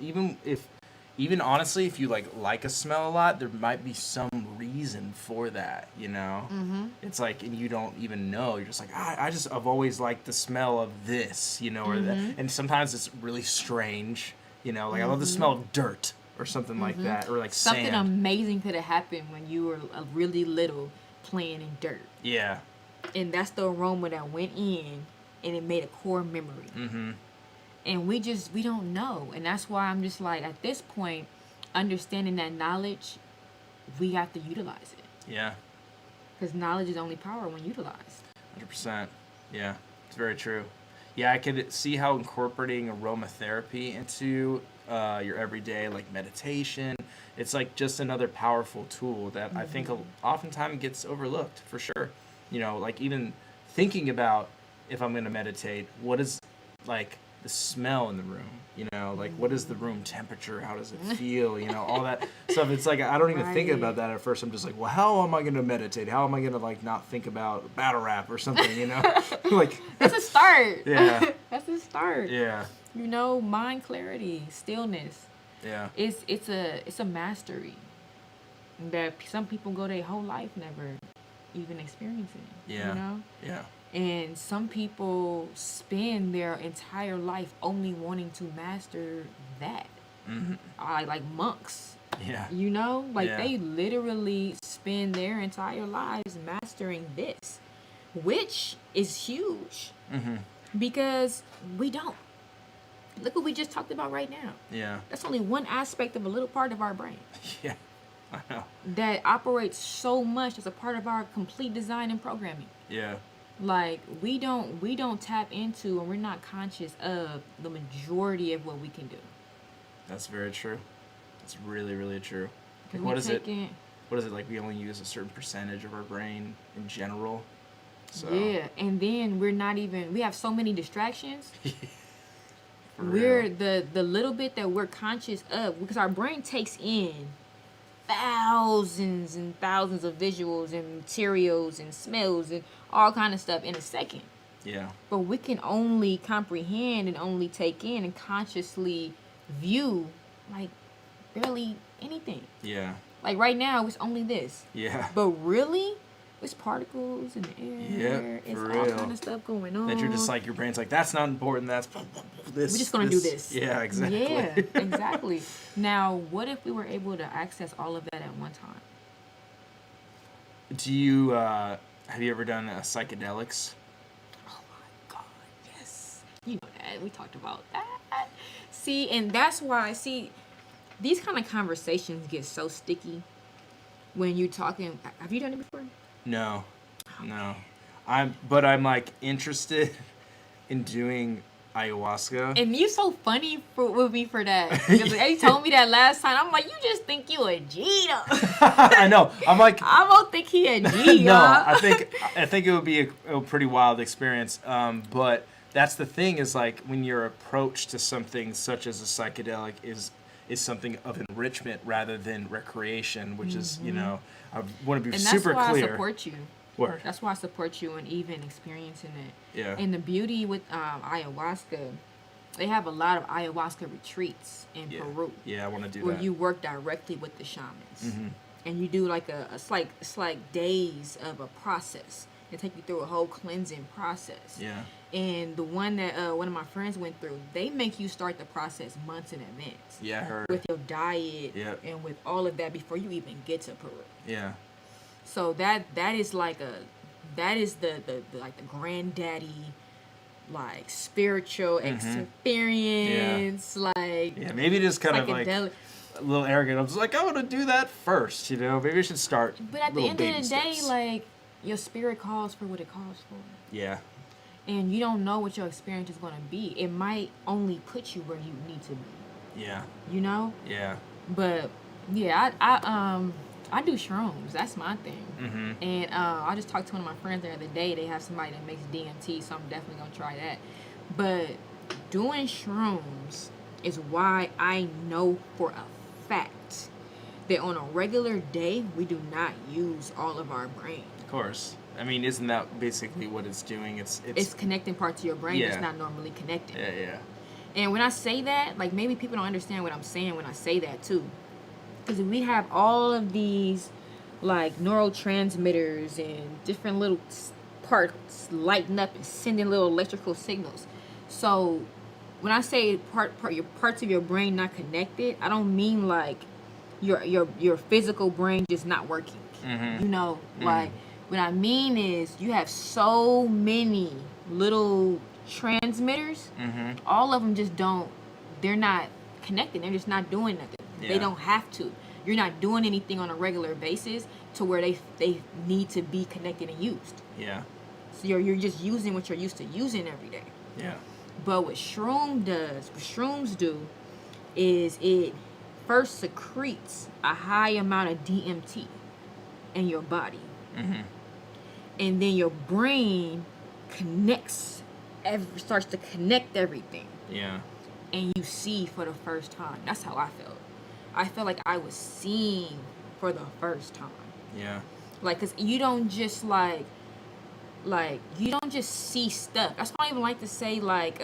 even honestly, if you like a smell a lot, there might be some reason for that, Mm-hmm. It's like, and you don't even know, you're just like, I've always liked the smell of this, or that, and sometimes it's really strange, I love the smell of dirt or something like that, or like Something sand. amazing could have happened when you were really little playing in dirt. Yeah. And that's the aroma that went in, and it made a core memory. Mm-hmm. And we don't know. And that's why I'm just like, at this point, understanding that knowledge, we have to utilize it. Yeah. Because knowledge is only power when utilized. 100%. Yeah, it's very true. Yeah, I could see how incorporating aromatherapy into your everyday, like meditation, it's like just another powerful tool that I think oftentimes gets overlooked, for sure. Like even thinking about, if I'm going to meditate, what is like the smell in the room, like what is the room temperature, how does it feel, all that stuff. It's like I don't even think about that at first. I'm just like, well, how am I going to meditate? How am I going to like not think about battle rap or something, like that's a start. Yeah. That's a start. Yeah. Mind clarity, stillness. Yeah. It's a mastery that some people go their whole life never even experiencing. Yeah. Yeah. And some people spend their entire life only wanting to master that. Like monks. Yeah. You know, like Yeah. they literally spend their entire lives mastering this, which is huge because we don't. Look what we just talked about right now. Yeah. That's only one aspect of a little part of our brain Yeah. I know. that operates so much as a part of our complete design and programming. Yeah. Like we don't tap into, and we're not conscious of the majority of what we can do. That's very true. That's really, really true. Like, We what is it? take What is it like? We only use a certain percentage of our brain in general. So. Yeah, and then we have so many distractions. For We're real. the little bit that we're conscious of, because our brain takes in thousands and thousands of visuals and materials and smells and all kind of stuff in a second. Yeah. But we can only comprehend and only take in and consciously view like barely anything. Yeah. Like right now it's only this. Yeah. But really, it's particles in the air. Yep, It's for all real. kind of stuff going on. That you're just like, your brain's like, that's not important. That's this. We're just gonna do this. Yeah, exactly. Yeah, exactly. Now, what if we were able to access all of that at one time? Do you have you ever done psychedelics? Oh my God, yes. You know that. We talked about that. See, and that's why, these kind of conversations get so sticky when you're talking. Have you done it before? No. No. I'm like interested in doing ayahuasca. And you so funny with me for that. Because you told me that last time. I'm like, you just think you a G though. I know. I'm like, I don't think he a G, no. y'all. I think it would be a pretty wild experience. But that's the thing, is like when your approach to something such as a psychedelic is something of enrichment rather than recreation, which is, you know, I want to be And super that's why clear. I support you. Word. That's why I support you in even experiencing it. Yeah. And the beauty with ayahuasca, they have a lot of ayahuasca retreats in Peru. Yeah, I want to do where that. you work directly with the shamans. Mm-hmm. And you do like it's like days of a process. They take you through a whole cleansing process. Yeah. And the one that one of my friends went through, they make you start the process months in advance. Yeah, I heard. With your diet Yep. and with all of that before you even get to Peru. Yeah. So that is like the like the granddaddy, like spiritual experience, like Yeah, maybe just kind of like psychedelic. a little arrogant. I'm just like, I want to do that first, you know? Maybe I should start. But at the little end baby of the day, steps. like your spirit calls for what it calls for. Yeah. And you don't know what your experience is going to be. It might only put you where you need to be. Yeah. You know? Yeah. But yeah, I do shrooms. That's my thing. Mm-hmm. And I just talked to one of my friends the other day. They have somebody that makes DMT, so I'm definitely gonna try that. But doing shrooms is why I know for a fact that on a regular day we do not use all of our brain. Of course. I mean, isn't that basically what it's doing? It's connecting parts of your brain Yeah. that's not normally connected. Yeah, yeah. And when I say that, like maybe people don't understand what I'm saying when I say that too. Because we have all of these like neurotransmitters and different little parts lighting up and sending little electrical signals. So when I say your parts of your brain not connected, I don't mean like your physical brain just not working. Mm-hmm. You know, like what I mean is you have so many little transmitters. Mm-hmm. All of them just they're not connected. They're just not doing nothing. Yeah. They don't have to. You're not doing anything on a regular basis to where they need to be connected and used. Yeah. So you're just using what you're used to using every day. Yeah. But what shrooms do is it first secretes a high amount of DMT in your body. Mm-hmm. And then your brain starts to connect everything. Yeah. And you see for the first time. That's how I felt. I felt like I was seeing for the first time. Yeah. Like, cause you don't just like you don't just see stuff. That's why I even like to say like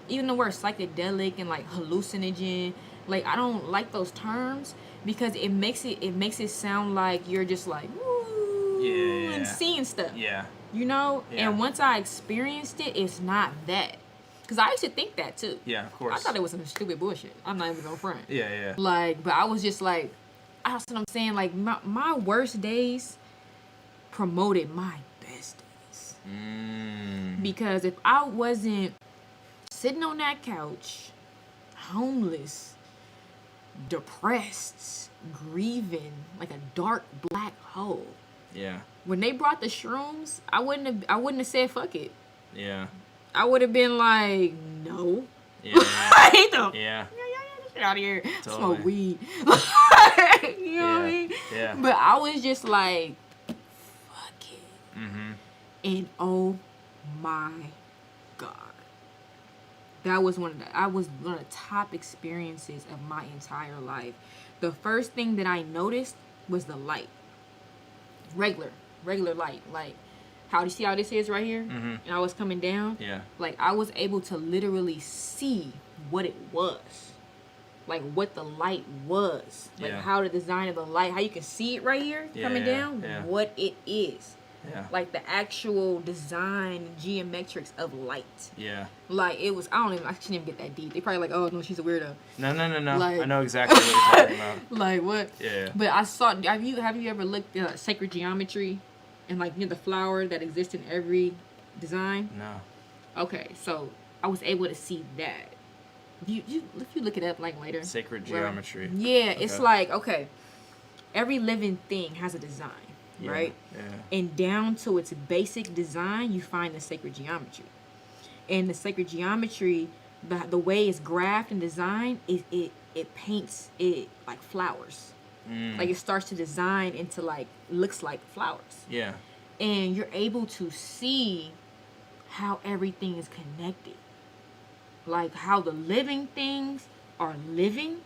even the word psychedelic and like hallucinogen. Like I don't like those terms because it makes it sound like you're just like woo Yeah. and seeing stuff. Yeah. You know? Yeah. And once I experienced it, it's not that. Because I used to think that too. Yeah, of course. I thought it was some stupid bullshit. I'm not even gonna front. Yeah. Like, but I was just like, that's what I'm saying. Like, my worst days promoted my best days. Because if I wasn't sitting on that couch, homeless, depressed, grieving, like a dark black hole. Yeah. When they brought the shrooms, I wouldn't have said fuck it. Yeah. I would have been like, no. Yeah. I hate them. Yeah. Get out of here. Totally. Smoke weed. You know what I mean? Yeah. But I was just like, fuck it. Mm-hmm. And oh my God. That was one of the top experiences of my entire life. The first thing that I noticed was the light. Regular light. Like, how do you see how this is right here? Mm-hmm. And I was coming down. Yeah. Like, I was able to literally see what it was. Like, what the light was. Like, how the design of the light, how you can see it right here coming down. Yeah. What it is. Yeah. Like, the actual design, geometrics of light. Yeah. Like, it was, I shouldn't even get that deep. They probably like, oh, no, she's a weirdo. No. Like, I know exactly what you're talking about. Like, what? Yeah. But I saw, have you ever looked at sacred geometry? And, like, the flower that exists in every design? No. Okay, so I was able to see that. If you look it up, like, later. Sacred geometry. Yeah, okay. It's like, okay, every living thing has a design, right? Yeah. And down to its basic design, you find the sacred geometry. And the sacred geometry, the way it's graphed and designed, it paints it like flowers. Like, it starts to design into, like, looks like flowers. Yeah. And you're able to see how everything is connected. Like, how the living things are living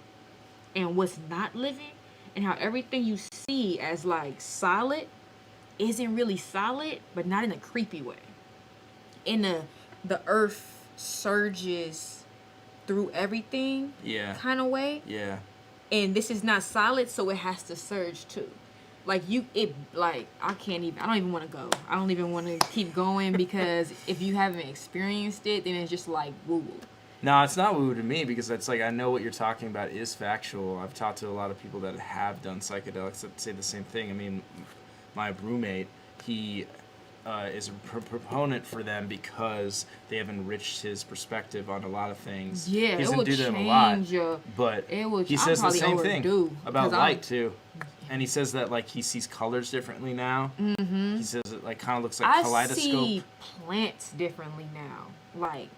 and what's not living. And how everything you see as, like, solid isn't really solid, but not in a creepy way. In the earth surges through everything kind of way. Yeah. And this is not solid, so it has to surge too. Like, I don't even want to go. I don't even want to keep going, because if you haven't experienced it, then it's just like woo-woo. No, it's not woo to me, because it's like, I know what you're talking about is factual. I've talked to a lot of people that have done psychedelics that say the same thing. I mean, my roommate, he is a proponent for them because they have enriched his perspective on a lot of things. Yeah, he doesn't do them a lot, but he says the same thing about light too. And he says that, like, he sees colors differently now. Mm-hmm. He says it, like, kind of looks like kaleidoscope. I see plants differently now. Like,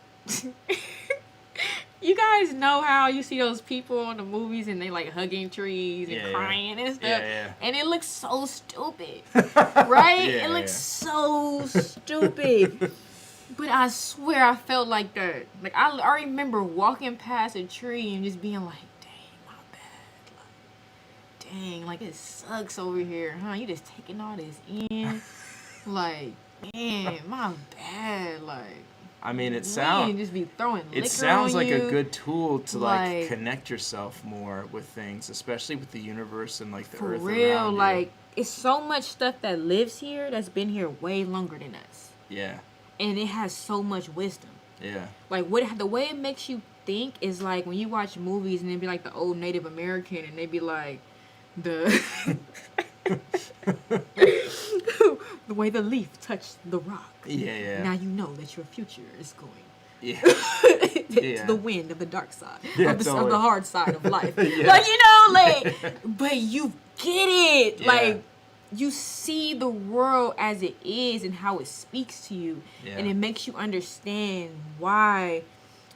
you guys know how you see those people in the movies and they, like, hugging trees and crying and stuff? Yeah. And it looks so stupid, right? It looks so stupid. But I swear I felt like that. Like, I remember walking past a tree and just being like, dang, like, it sucks over here, huh? You just taking all this in. Like, man, my bad. Like, I mean, it sounds just be throwing liquor sounds on like you. a good tool to like connect yourself more with things, especially with the universe and, like, the earth for real, around you. like, it's so much stuff that lives here that's been here way longer than us. Yeah. And it has so much wisdom. Yeah. Like, the way it makes you think is like when you watch movies and they be like the old Native American and they be like the way the leaf touched the rock. Yeah. Now you know that your future is going. Yeah. To the wind of the dark side, of the hard side of life. Yeah. Like, you know, like, but you get it. Yeah. Like, you see the world as it is and how it speaks to you. Yeah. And it makes you understand why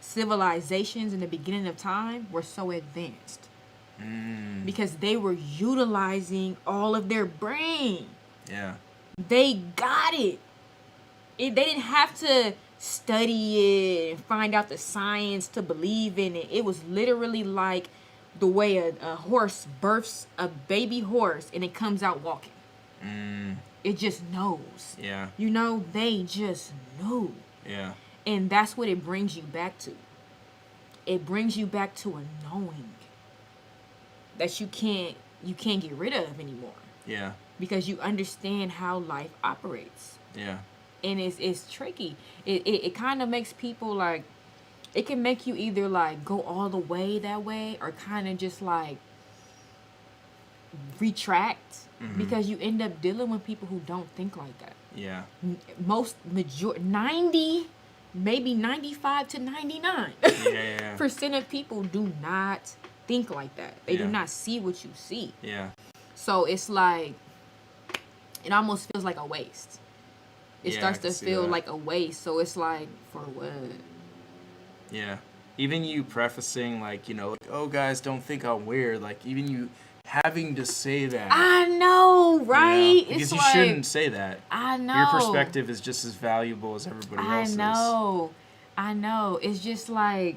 civilizations in the beginning of time were so advanced. Because they were utilizing all of their brain. Yeah. They got it. They didn't have to study it and find out the science to believe in it. It was literally like the way a horse births a baby horse and it comes out walking. It just knows. Yeah. You know, they just know. Yeah. And that's what it brings you back to. It brings you back to a knowing that you can't get rid of anymore. Yeah. Because you understand how life operates. Yeah. And it's tricky. It kind of makes people like, it can make you either like go all the way that way or kind of just like retract because you end up dealing with people who don't think like that. Yeah. 90, maybe 95 to 99 percent of people do not think like that. They do not see what you see. Yeah. So it's like, it almost feels like a waste. It starts to feel like a waste. So it's like, for what? Yeah. Even you prefacing, like, you know, like, oh, guys, don't think I'm weird. Like, even you having to say that. I know, right? You know? Because it's you like, shouldn't say that. I know. Your perspective is just as valuable as everybody else's. I know. It's just like...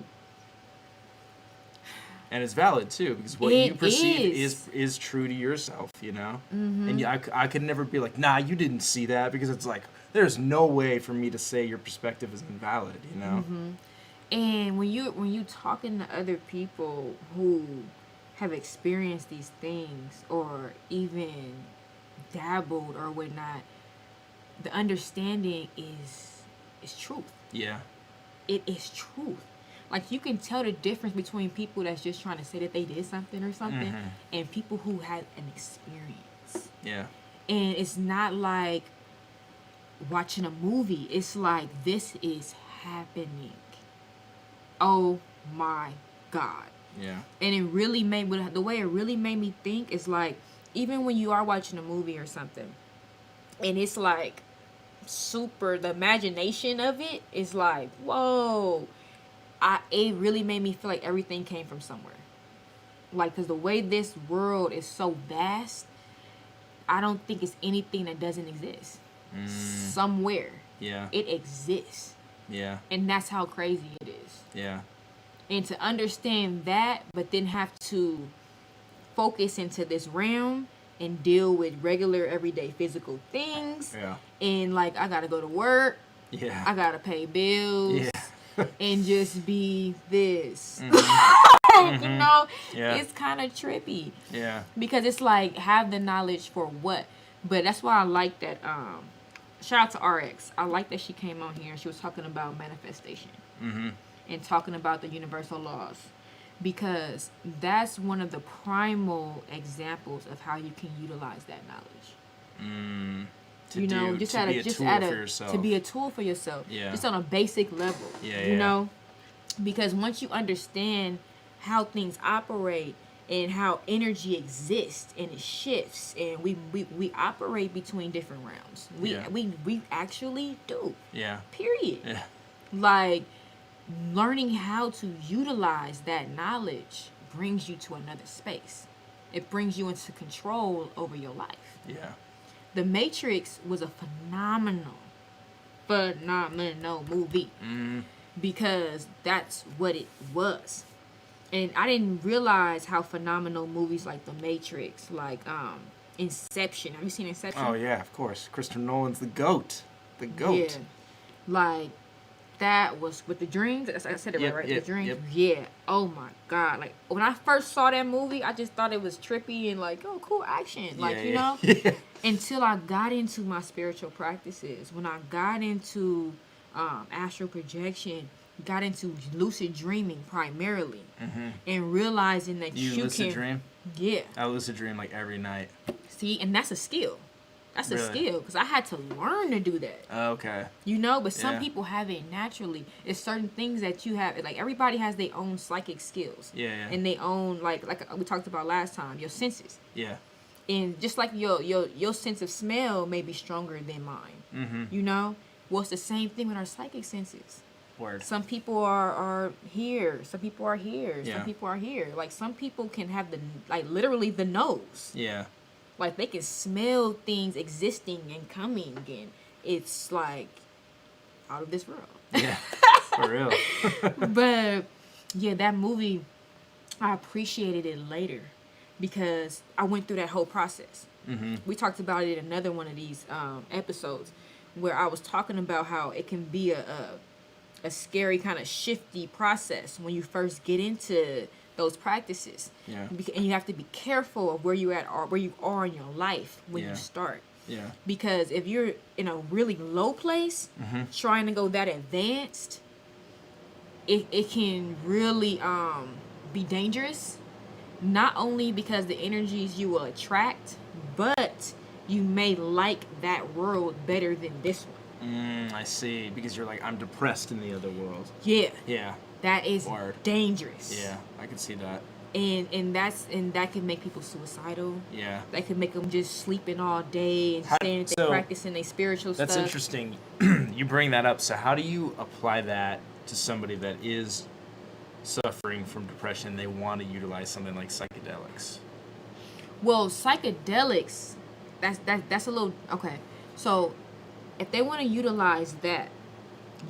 And it's valid, too, because what you perceive is true to yourself, you know? And I could never be like, nah, you didn't see that, because it's like, there's no way for me to say your perspective is invalid, you know? And when you talking to other people who have experienced these things or even dabbled or whatnot, the understanding is truth. Yeah. It is truth. Like, you can tell the difference between people that's just trying to say that they did something or something and people who had an experience. Yeah. And it's not like watching a movie. It's like, this is happening. Oh my God. Yeah. And it really made, the way it really made me think is like, even when you are watching a movie or something, and it's like super, the imagination of it is like, whoa. It really made me feel like everything came from somewhere. Like, because the way this world is so vast, I don't think it's anything that doesn't exist. Somewhere. Yeah. It exists. Yeah. And that's how crazy it is. Yeah. And to understand that, but then have to focus into this realm and deal with regular, everyday physical things. Yeah. And, like, I got to go to work. Yeah. I got to pay bills. Yeah. And just be this. You know? Yeah. It's kind of trippy. Yeah. Because it's like, have the knowledge for what? But that's why I like that, shout out to RX. I like that she came on here and she was talking about manifestation. And talking about the universal laws. Because that's one of the primal examples of how you can utilize that knowledge. To be a tool for yourself. Yeah. Just on a basic level. You know? Because once you understand how things operate and how energy exists and it shifts and we operate between different realms. We actually do. Yeah. Period. Yeah. Like, learning how to utilize that knowledge brings you to another space. It brings you into control over your life. Yeah. The Matrix was a phenomenal movie. Because that's what it was. And I didn't realize how phenomenal movies like The Matrix, like Inception. Have you seen Inception? Oh, yeah, of course. Christopher Nolan's the GOAT. The GOAT. Yeah. Like, that was with the dreams. I said it right? The dreams. Yep. Yeah. Oh my God. Like, when I first saw that movie, I just thought it was trippy and like, oh, cool action. Like, you know? Until I got into my spiritual practices. When I got into astral projection, got into lucid dreaming primarily. And realizing that you lucid can... dream? Yeah. I lucid dream like every night. See, and that's a skill. That's a skill, because I had to learn to do that. Okay. You know, but some people have it naturally. It's certain things that you have, like, everybody has their own psychic skills. Yeah. And their own, like we talked about last time, your senses. Yeah. And just like your sense of smell may be stronger than mine. You know? Well, it's the same thing with our psychic senses. Word. Some people are here. Some people are here. Yeah. Some people are here. Like, some people can have literally the nose. Yeah. Like, they can smell things existing and coming, and it's, like, out of this world. Yeah, for real. But, yeah, that movie, I appreciated it later because I went through that whole process. We talked about it in another one of these episodes where I was talking about how it can be a scary kind of shifty process when you first get into those practices. Yeah. And you have to be careful of where you at or where you are in your life when you start. Yeah. Because if you're in a really low place, trying to go that advanced, it can really be dangerous, not only because the energies you will attract, but you may like that world better than this one. I see. Because you're like, I'm depressed in the other world. Yeah. Yeah. That is Word. dangerous. Yeah, I can see that. And that can make people suicidal. Yeah. That could make them just sleeping all day and staying at their practicing their spiritual stuff. That's interesting. You bring that up. So how do you apply that to somebody that is suffering from depression? They want to utilize something like psychedelics. Well, psychedelics, that's a little okay. So if they want to utilize that,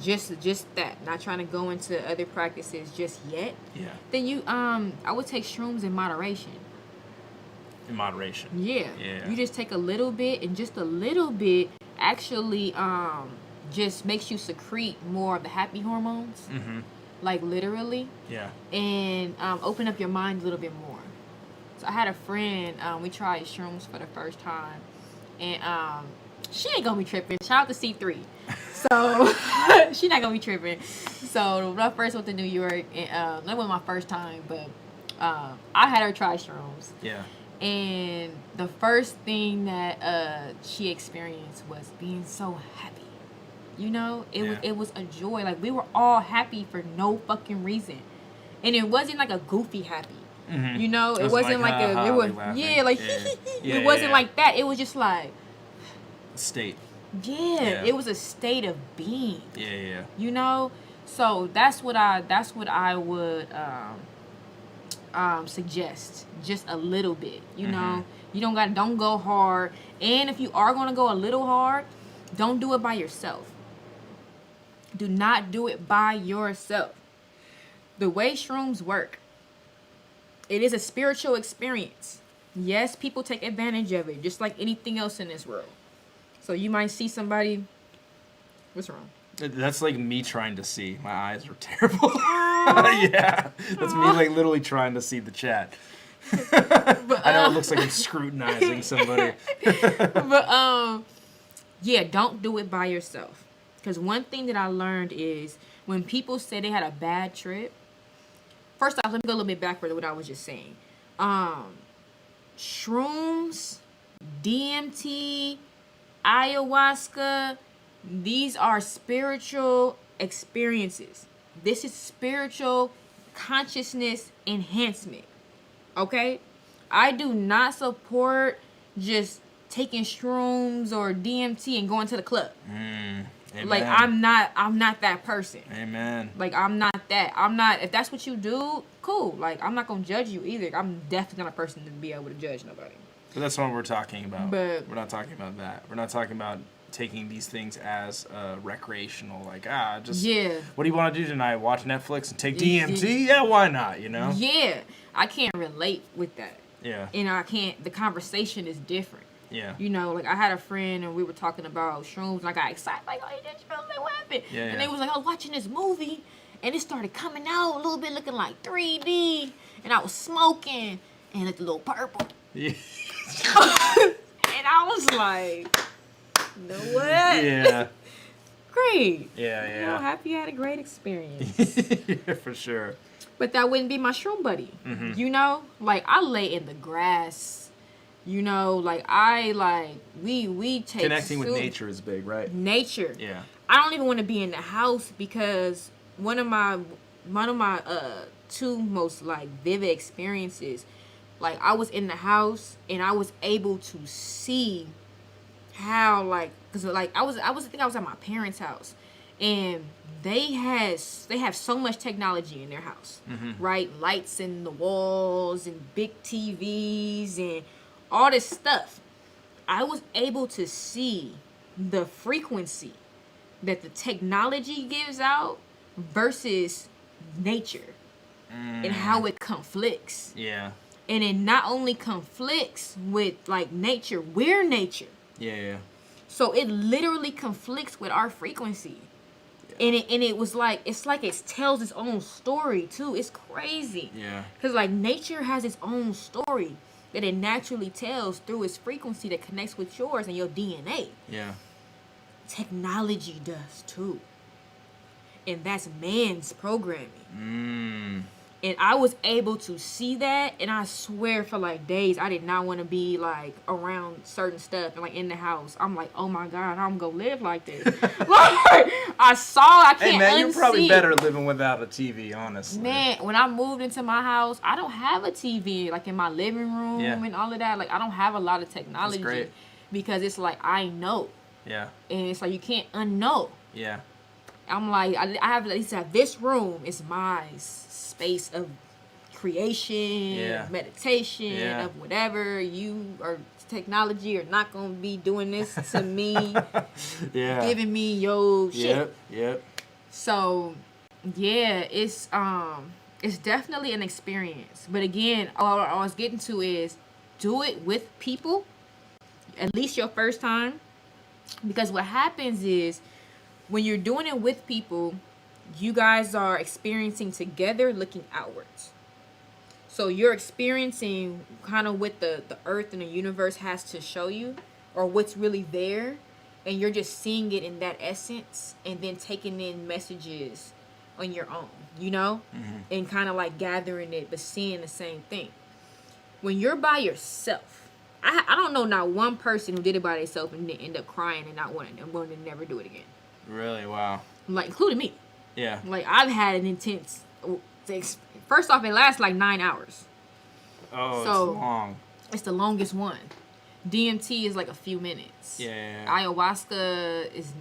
just that, not trying to go into other practices just yet. Yeah. Then you I would take shrooms in moderation. In moderation. Yeah. Yeah. You just take a little bit, and just a little bit actually just makes you secrete more of the happy hormones. Mm-hmm. Like literally. Yeah. And open up your mind a little bit more. So I had a friend, we tried shrooms for the first time, and she ain't gonna be tripping. Shout out to C3. So she not gonna be tripping. So when I first went to New York, and that wasn't my first time, but I had her try shrooms. Yeah. And the first thing that she experienced was being so happy. You know, it was a joy. Like, we were all happy for no fucking reason, and it wasn't like a goofy happy. Mm-hmm. You know, it wasn't like a it was it wasn't like that. It was just like state. Yeah, it was a state of being. Yeah. You know, so that's what I would suggest, just a little bit. You know, you don't go hard, and if you are gonna go a little hard, don't do it by yourself. Do not do it by yourself. The way shrooms work, it is a spiritual experience. Yes, people take advantage of it, just like anything else in this world. So you might see somebody. What's wrong? That's like me trying to see. My eyes are terrible. Yeah, that's me like literally trying to see the chat. But, I know it looks like I'm scrutinizing somebody. But yeah, don't do it by yourself. Because one thing that I learned is when people say they had a bad trip. First off, let me go a little bit backward to what I was just saying. Shrooms, DMT, ayahuasca, these are spiritual experiences. This is spiritual consciousness enhancement. Okay? I do not support just taking shrooms or DMT and going to the club. Amen. Like, I'm not that person. Amen. Like, I'm not that. If that's what you do, cool. Like, I'm not gonna judge you either. I'm definitely not a person to be able to judge nobody. But that's what we're talking about. But we're not talking about that. We're not talking about taking these things as recreational. Like, just what do you want to do tonight? Watch Netflix and take DMT? Yeah, why not? You know? Yeah, I can't relate with that. Yeah. And I can't. The conversation is different. Yeah. You know, like, I had a friend and we were talking about shrooms, and I got excited, like, oh, you did shrooms, like, what happened? Yeah. And they was like, I was watching this movie, and it started coming out a little bit looking like 3D, and I was smoking, and it looked a little purple. Yeah. And I was like, you know what? Yeah. Great. Yeah. You know, happy you had a great experience. Yeah, for sure. But that wouldn't be my shroom buddy. Mm-hmm. You know? Like, I lay in the grass. You know, like, we take Connecting with nature is big, right? Nature. Yeah. I don't even want to be in the house, because one of my two most, like, vivid experiences, like, I was in the house and I was able to see how, like, because, like, I was at my parents' house, and they have so much technology in their house, right? Lights in the walls and big TVs and all this stuff. I was able to see the frequency that the technology gives out versus nature and how it conflicts. Yeah. And it not only conflicts with, like, nature, we're nature. Yeah. So it literally conflicts with our frequency. Yeah. And it was like, it tells its own story too. It's crazy. Yeah. Because, like, nature has its own story that it naturally tells through its frequency that connects with yours and your DNA. Yeah. Technology does too. And that's man's programming. Mm. And I was able to see that, and I swear for like days I did not want to be like around certain stuff and like in the house. I'm like, oh my God, I'm gonna live like this. Like, I can't Hey man, you're probably unsee. better living without a TV, honestly. Man, when I moved into my house, I don't have a TV like in my living room and all of that. Like I don't have a lot of technology. That's great. Because it's like I know. Yeah. And it's like you can't unknow. Yeah. I'm like, I have at least this room is my space of creation, meditation, of whatever. You or technology are not gonna be doing this to me. Giving me your shit. Yep. So yeah, it's definitely an experience. But again, all I was getting to is do it with people, at least your first time. Because what happens is when you're doing it with people, you guys are experiencing together looking outwards. So you're experiencing kind of what the earth and the universe has to show you, or what's really there, and you're just seeing it in that essence and then taking in messages on your own, you know? And kind of like gathering it but seeing the same thing. When you're by yourself, I don't know not one person who did it by themselves and then end up crying and not wanting to never do it again. Really? Wow. Like, including me. Yeah. Like, I've had an intense... First off, it lasts like 9 hours. Oh, so, it's long. It's the longest one. DMT is like a few minutes. Yeah. Ayahuasca is...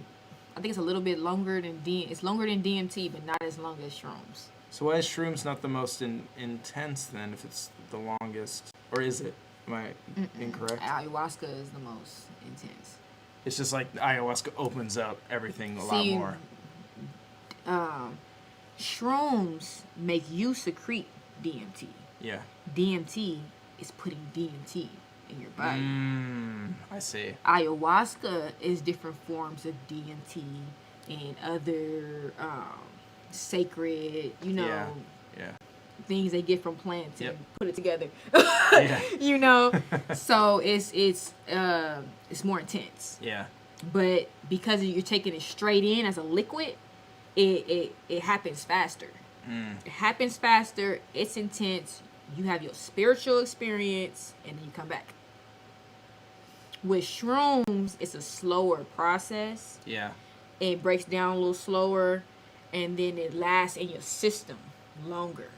I think it's a little bit longer than It's longer than DMT, but not as long as shrooms. So why is shrooms not the most intense then, if it's the longest? Or is it? Am I incorrect? Ayahuasca is the most intense. It's just like ayahuasca opens up everything a lot more. Shrooms make you secrete DMT. Yeah. DMT is putting DMT in your body. I see. Ayahuasca is different forms of DMT and other sacred, things they get from plants and put it together. You know? So it's more intense. Yeah. But because you're taking it straight in as a liquid, it happens faster. It happens faster, it's intense, you have your spiritual experience, and then you come back. With shrooms, it's a slower process. Yeah. It breaks down a little slower, and then it lasts in your system longer.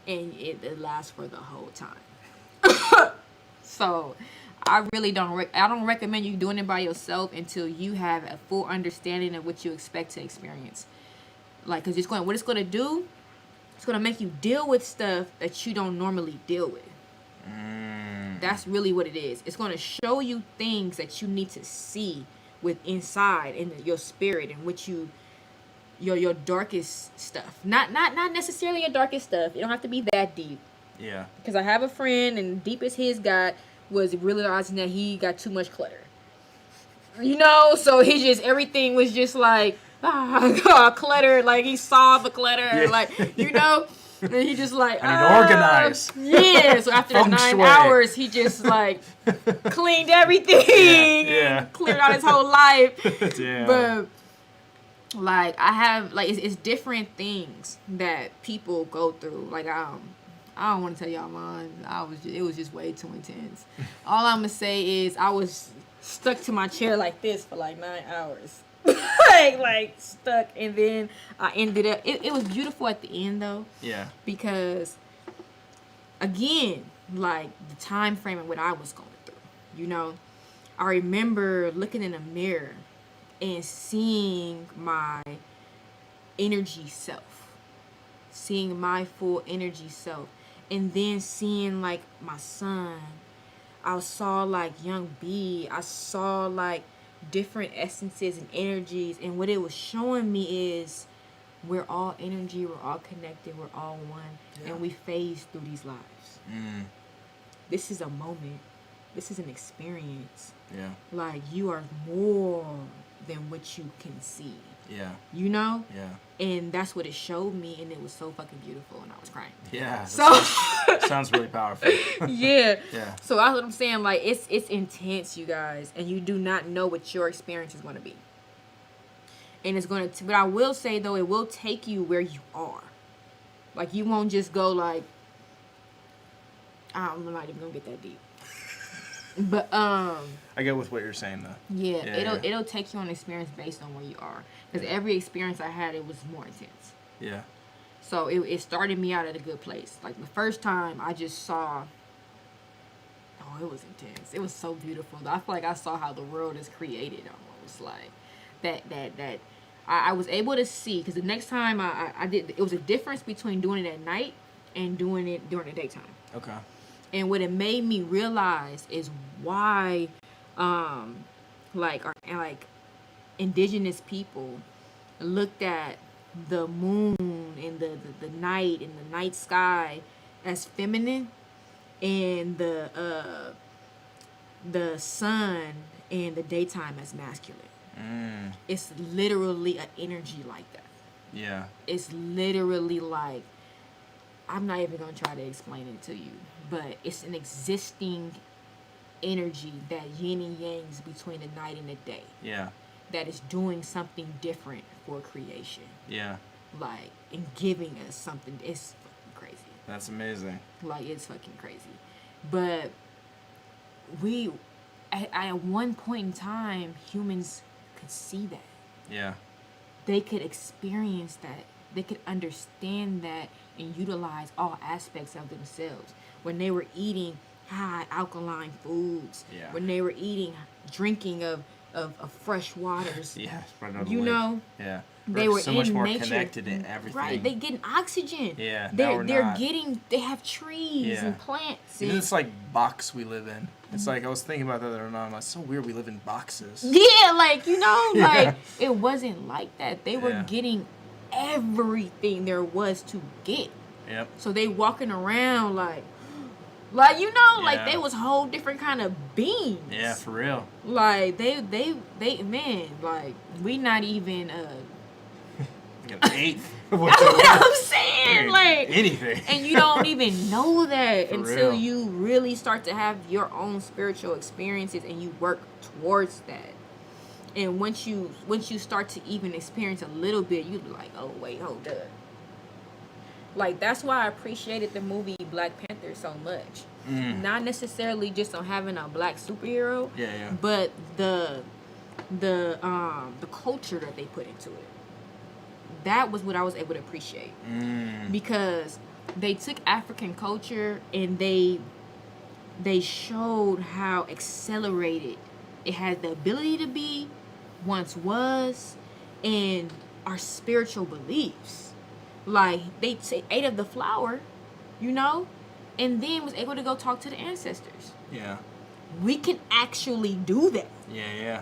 And it lasts for the whole time. So I really don't recommend you doing it by yourself until you have a full understanding of what you expect to experience. Like, because what it's going to do, it's going to make you deal with stuff that you don't normally deal with. That's really what it is. It's going to show you things that you need to see with inside in your spirit, and what your darkest stuff. Not necessarily your darkest stuff. You don't have to be that deep. Yeah. Because I have a friend, and deep as his got was realizing that he got too much clutter. You know, so everything was just like clutter. Like he saw the clutter, like, you know. And he just like, I need to organize. Yeah, so after the 9 hours, he just like cleaned everything. And cleared out his whole life. Damn. But like I have, like, it's different things that people go through. Like I don't want to tell y'all mine. It was just way too intense. All I'm gonna say is I was stuck to my chair like this for like 9 hours. like stuck, and then I ended up it was beautiful at the end though. Yeah. Because again, like the time frame and what I was going through, you know, I remember looking in a mirror and seeing my energy self, seeing my full energy self, and then seeing like my son. I saw like young B. I saw like different essences and energies, and what it was showing me is we're all energy, we're all connected, we're all one, and we phase through these lives. This is a moment, this is an experience. Like you are more than what you can see. You know? And that's what it showed me, and it was so fucking beautiful, and I was crying. So sounds really powerful. So that's what I'm saying. Like it's intense, you guys, and you do not know what your experience is going to be. And it's going to, but I will say though, it will take you where you are. Like you won't just go like, I'm not even going to get that deep. But I get with what you're saying though. Yeah, it'll take you on an experience based on where you are. Because every experience I had, it was more intense. Yeah. So it started me out at a good place. Like the first time I just saw, oh, it was intense. It was so beautiful. I feel like I saw how the world is created almost. Like that I was able to see, because the next time I did, it was a difference between doing it at night and doing it during the daytime. Okay. And what it made me realize is why, like indigenous people looked at the moon and the night and the night sky as feminine, and the sun and the daytime as masculine. It's literally an energy like that. Yeah. It's literally like, I'm not even gonna try to explain it to you, but it's an existing energy that yin and yangs between the night and the day. Yeah. That is doing something different for creation. Yeah. Like, and giving us something. It's fucking crazy. That's amazing. Like, it's fucking crazy. But at one point in time, humans could see that. Yeah. They could experience that. They could understand that and utilize all aspects of themselves. When they were eating high alkaline foods, Yeah. when they were drinking of fresh waters, Yeah. Right on the you lake. know, Yeah. they We're were so in much more nature. connected in everything. Right, they getting oxygen. Yeah. They're not. they have trees Yeah. and plants. Even And, this like box we live in. It's like, I was thinking about that the other night. I'm like, so weird we live in boxes. yeah, like, you know, Yeah. like it wasn't like that. They were Yeah. getting everything there was to get. Yep. So they walking around like you know, like Yeah. they was whole different kind of beings. Yeah, for real. Like they man, like we not even Like an eighth. of that's what what they I'm were. saying. Like, Anything. and you don't even know that For until real. you really start to have your own spiritual experiences and you work towards that. And once you start to even experience a little bit, you be like, oh wait, hold up. Like, that's why I appreciated the movie Black Panther so much. Not necessarily just on having a black superhero, Yeah, yeah. but the culture that they put into it. That was what I was able to appreciate. Because they took African culture and they showed how accelerated it had the ability to be, once was, and our spiritual beliefs. Like, they ate of the flower, you know, and then was able to go talk to the ancestors. Yeah. We can actually do that. Yeah, yeah.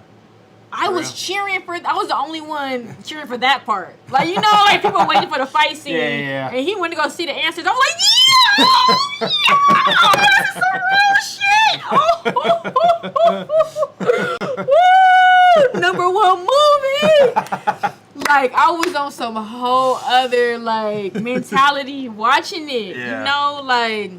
I For was real. cheering for. I was the only one cheering for that part. Like, you know, like people waiting for the fight scene, Yeah. and he went to go see the answers. I'm like, yeah, this is some real shit. Woo! Number one movie. Like, I was on some whole other like mentality watching it. Yeah. You know, like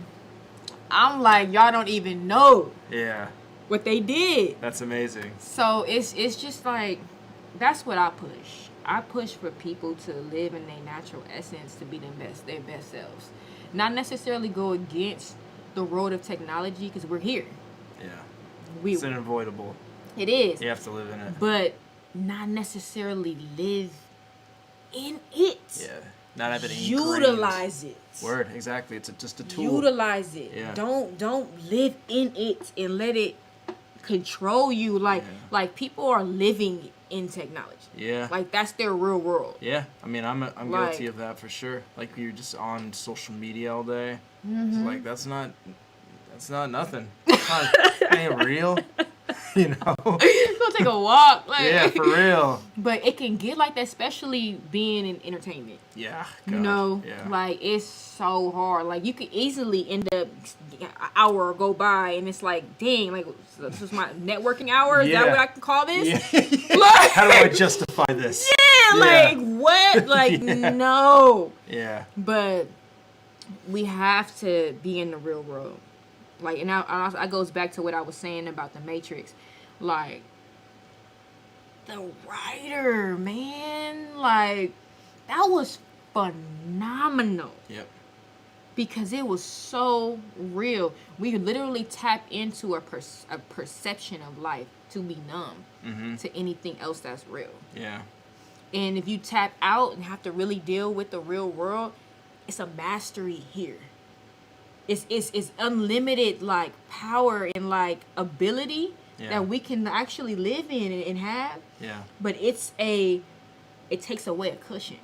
I'm like, y'all don't even know Yeah. what they did. That's amazing. So it's just like, that's what I push. I push for people to live in their natural essence, to be their best selves. Not necessarily go against the road of technology, because we're here. Yeah. It's unavoidable. It is. You have to live in it. But not necessarily live in it. Yeah. Not have it ingrained. Utilize it. Word, exactly. It's just a tool. Utilize it. Yeah. Don't live in it and let it control you. Like people are living in technology. Yeah. Like, that's their real world. Yeah. I mean, I'm Like- guilty of that for sure. Like, you're just on social media all day. It's like, that's not nothing. It's not, it ain't real. You know? Go take a walk. Like, Yeah, for real. But it can get like that, especially being in entertainment. Yeah. You God, know, yeah. like, it's so hard. Like, you could easily end up an hour go by and it's like, dang, like, this is my networking hour. Is that Yeah. what I can call this? Yeah. Like, How do I justify this? yeah, like, what? Like, Yeah. no. Yeah. But we have to be in the real world. Like, and I goes back to what I was saying about the Matrix. Like, the writer, man. Like, that was phenomenal. Yep. Because it was so real. We could literally tap into a perception of life to be numb to anything else that's real. Yeah. And if you tap out and have to really deal with the real world, it's a mastery here. It's unlimited, like, power and, like, ability that we can actually live in and have. Yeah. But it takes away a cushion.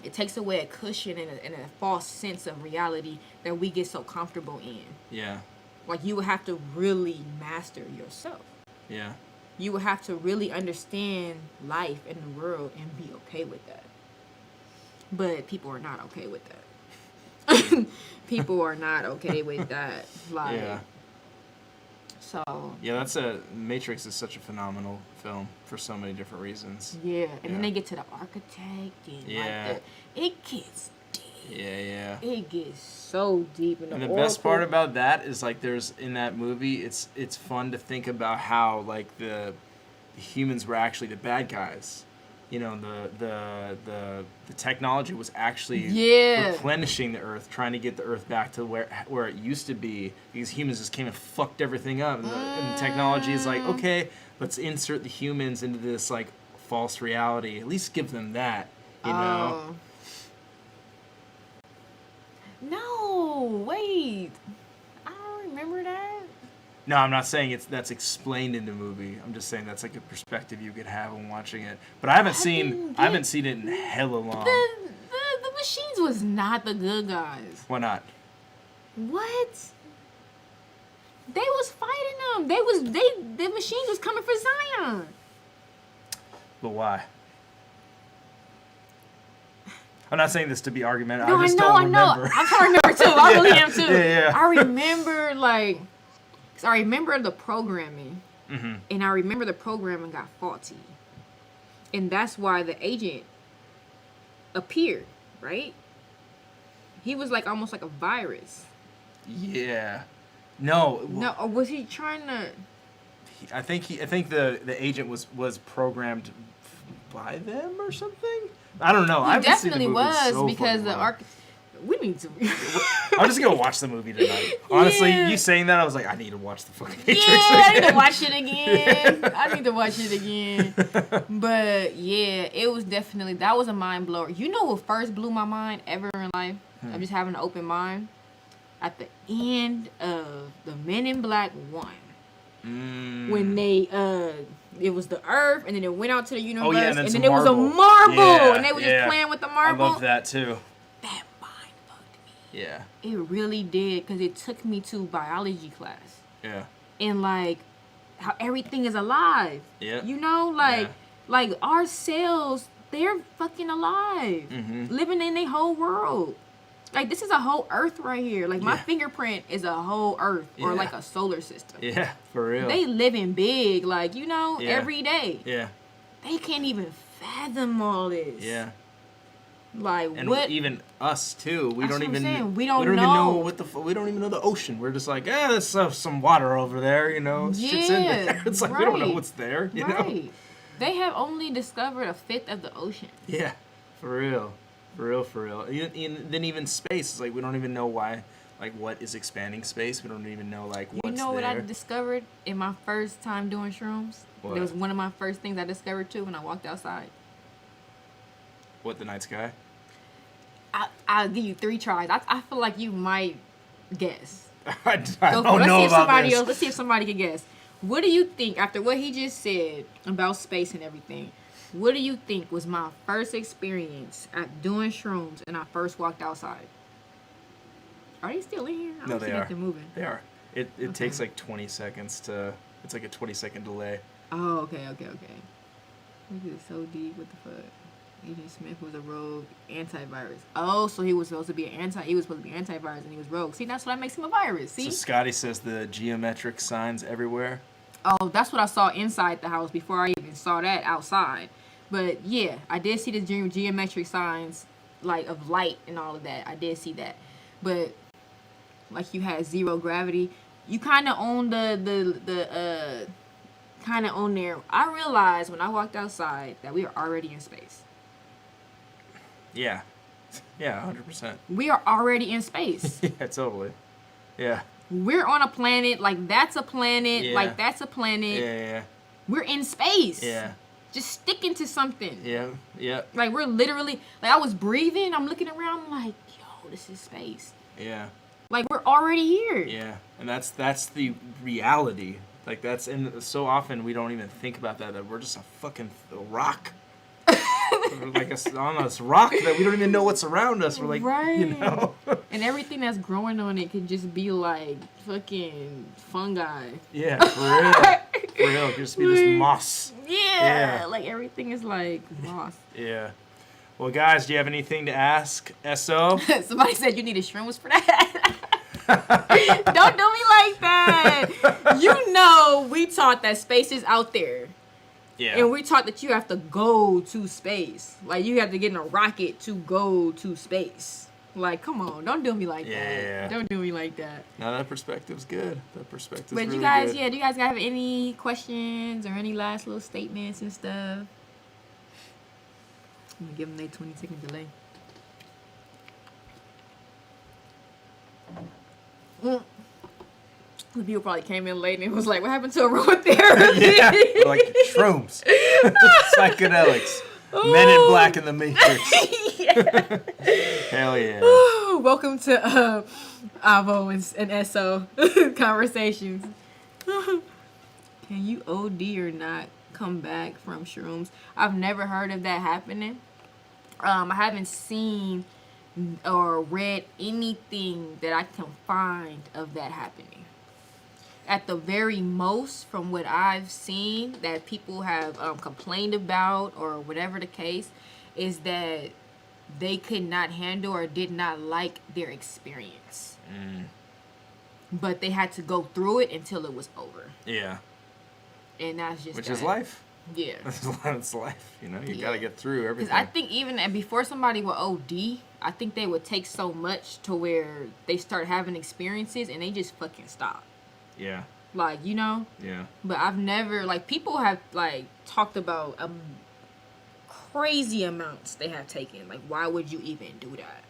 It takes away a cushion and a false sense of reality that we get so comfortable in. Yeah. Like, you would have to really master yourself. Yeah. You would have to really understand life and the world and be okay with that. But people are not okay with that. People are not okay with that. Like, Yeah. So. Yeah, Matrix is such a phenomenal film for so many different reasons. Yeah, and then they get to the architect and like it gets deep. Yeah. It gets so deep. And the best part about that is, like, there's in that movie, it's fun to think about how, like, the humans were actually the bad guys. You know, the technology was actually replenishing the Earth, trying to get the Earth back to where it used to be, because humans just came and fucked everything up. And the technology is like, okay, let's insert the humans into this, like, false reality. At least give them that, you know? No, wait. I don't remember that. No, I'm not saying that's explained in the movie. I'm just saying that's, like, a perspective you could have when watching it. But I haven't seen it in hella long. The machines was not the good guys. Why not? What? They was fighting them. The machines was coming for Zion. But why? I'm not saying this to be argumentative. No, I just don't remember. I know. I'm trying to remember too. I really am too. Yeah. I remember, like, cause I remember the programming, and I remember the programming got faulty, and that's why the agent appeared. Right? He was like almost like a virus. Yeah. No. No, or was he trying to? I think the agent was programmed by them or something. I don't know. He definitely was because the We need to. I'm just gonna watch the movie tonight. Honestly, you saying that, I was like, I need to watch the fucking Matrix again. I need to watch it again. But yeah, it was definitely, that was a mind blower. You know what first blew my mind ever in life? I'm just having an open mind. At the end of the Men in Black 1. When they it was the Earth, and then it went out to the universe, and then it was a marble, and they were just playing with the marble. I love that too. That mind fucked me. Yeah. It really did, because it took me to biology class. Yeah. And like how everything is alive. Yeah. You know, like our cells, they're fucking alive, living in their whole world. Like, this is a whole Earth right here. Like, my fingerprint is a whole Earth, or like a solar system. Yeah, for real. They living big, like, you know, every day. Yeah. They can't even fathom all this. Yeah. Like, and what? Even us too. We don't even know. We don't even know we don't even know the ocean. We're just like, there's some water over there, you know. Shit's in there. It's like we don't know what's there, you know. They have only discovered a fifth of the ocean. Yeah, for real. For real. Then even space is like, we don't even know why, like, what is expanding space. We don't even know, like, what's there. You know what I discovered in my first time doing shrooms? What? It was one of my first things I discovered too when I walked outside. What, the night sky? I'll give you 3 tries. I feel like you might guess. I don't know about this. Let's see if somebody can guess. What do you think, after what he just said about space and everything, what do you think was my first experience at doing shrooms and I first walked outside? Are they still in here? I don't see that they're moving. They are. It takes like 20 seconds to... It's like a 20-second delay. Oh, okay. This is so deep. What the fuck? Agent Smith was a rogue antivirus. Oh, so he was supposed to be antivirus and he was rogue. See, that's what makes him a virus. See? So Scotty says the geometric signs everywhere. Oh, that's what I saw inside the house before I even saw that outside. But yeah, I did see the geometric signs, like, of light and all of that. I did see that. But like, you had zero gravity. You kind of own the kind of on there. I realized when I walked outside that we are already in space. Yeah. Yeah, 100%. We are already in space. Yeah, totally. Yeah. We're on a planet, like that's a planet, Yeah. like that's a planet. Yeah. We're in space. Yeah. Just sticking to something. Yeah. Yeah. Like we're literally, like I was breathing, I'm looking around, I'm like, yo, this is space. Yeah. Like we're already here. Yeah. And that's the reality. Like that's, and so often we don't even think about that we're just a fucking rock. We're like on this rock that we don't even know what's around us. We're like, right. you know. And everything that's growing on it could just be like fucking fungi. Yeah, for real. For real. It could just be this moss. Yeah. Like everything is like moss. Yeah. Well, guys, do you have anything to ask SO? Somebody said you needed shrooms for that. Don't do me like that. You know, we taught that space is out there. Yeah. And we taught that you have to go to space. Like, you have to get in a rocket to go to space. Like, come on. Don't do me like that. Don't do me like that. No, that perspective's good. That perspective's But really you guys, good. do you guys have any questions or any last little statements and stuff? I'm going to give them a 20-second delay. The people probably came in late and was like, what happened to aromatherapy? Yeah, like shrooms, psychedelics, Men in Black in the Matrix. Hell yeah. Welcome to Avo and SO conversations. Can you OD or not come back from shrooms? I've never heard of that happening. I haven't seen or read anything that I can find of that happening. At the very most, from what I've seen that people have complained about or whatever the case, is that they could not handle or did not like their experience. But they had to go through it until it was over. Yeah. And that's just Which is life. Yeah. That's life. You know, you gotta get through everything. Because I think even before somebody would OD, I think they would take so much to where they start having experiences and they just fucking stop. Yeah. Like, you know? Yeah. But I've never, like, people have, like, talked about crazy amounts they have taken. Like, why would you even do that?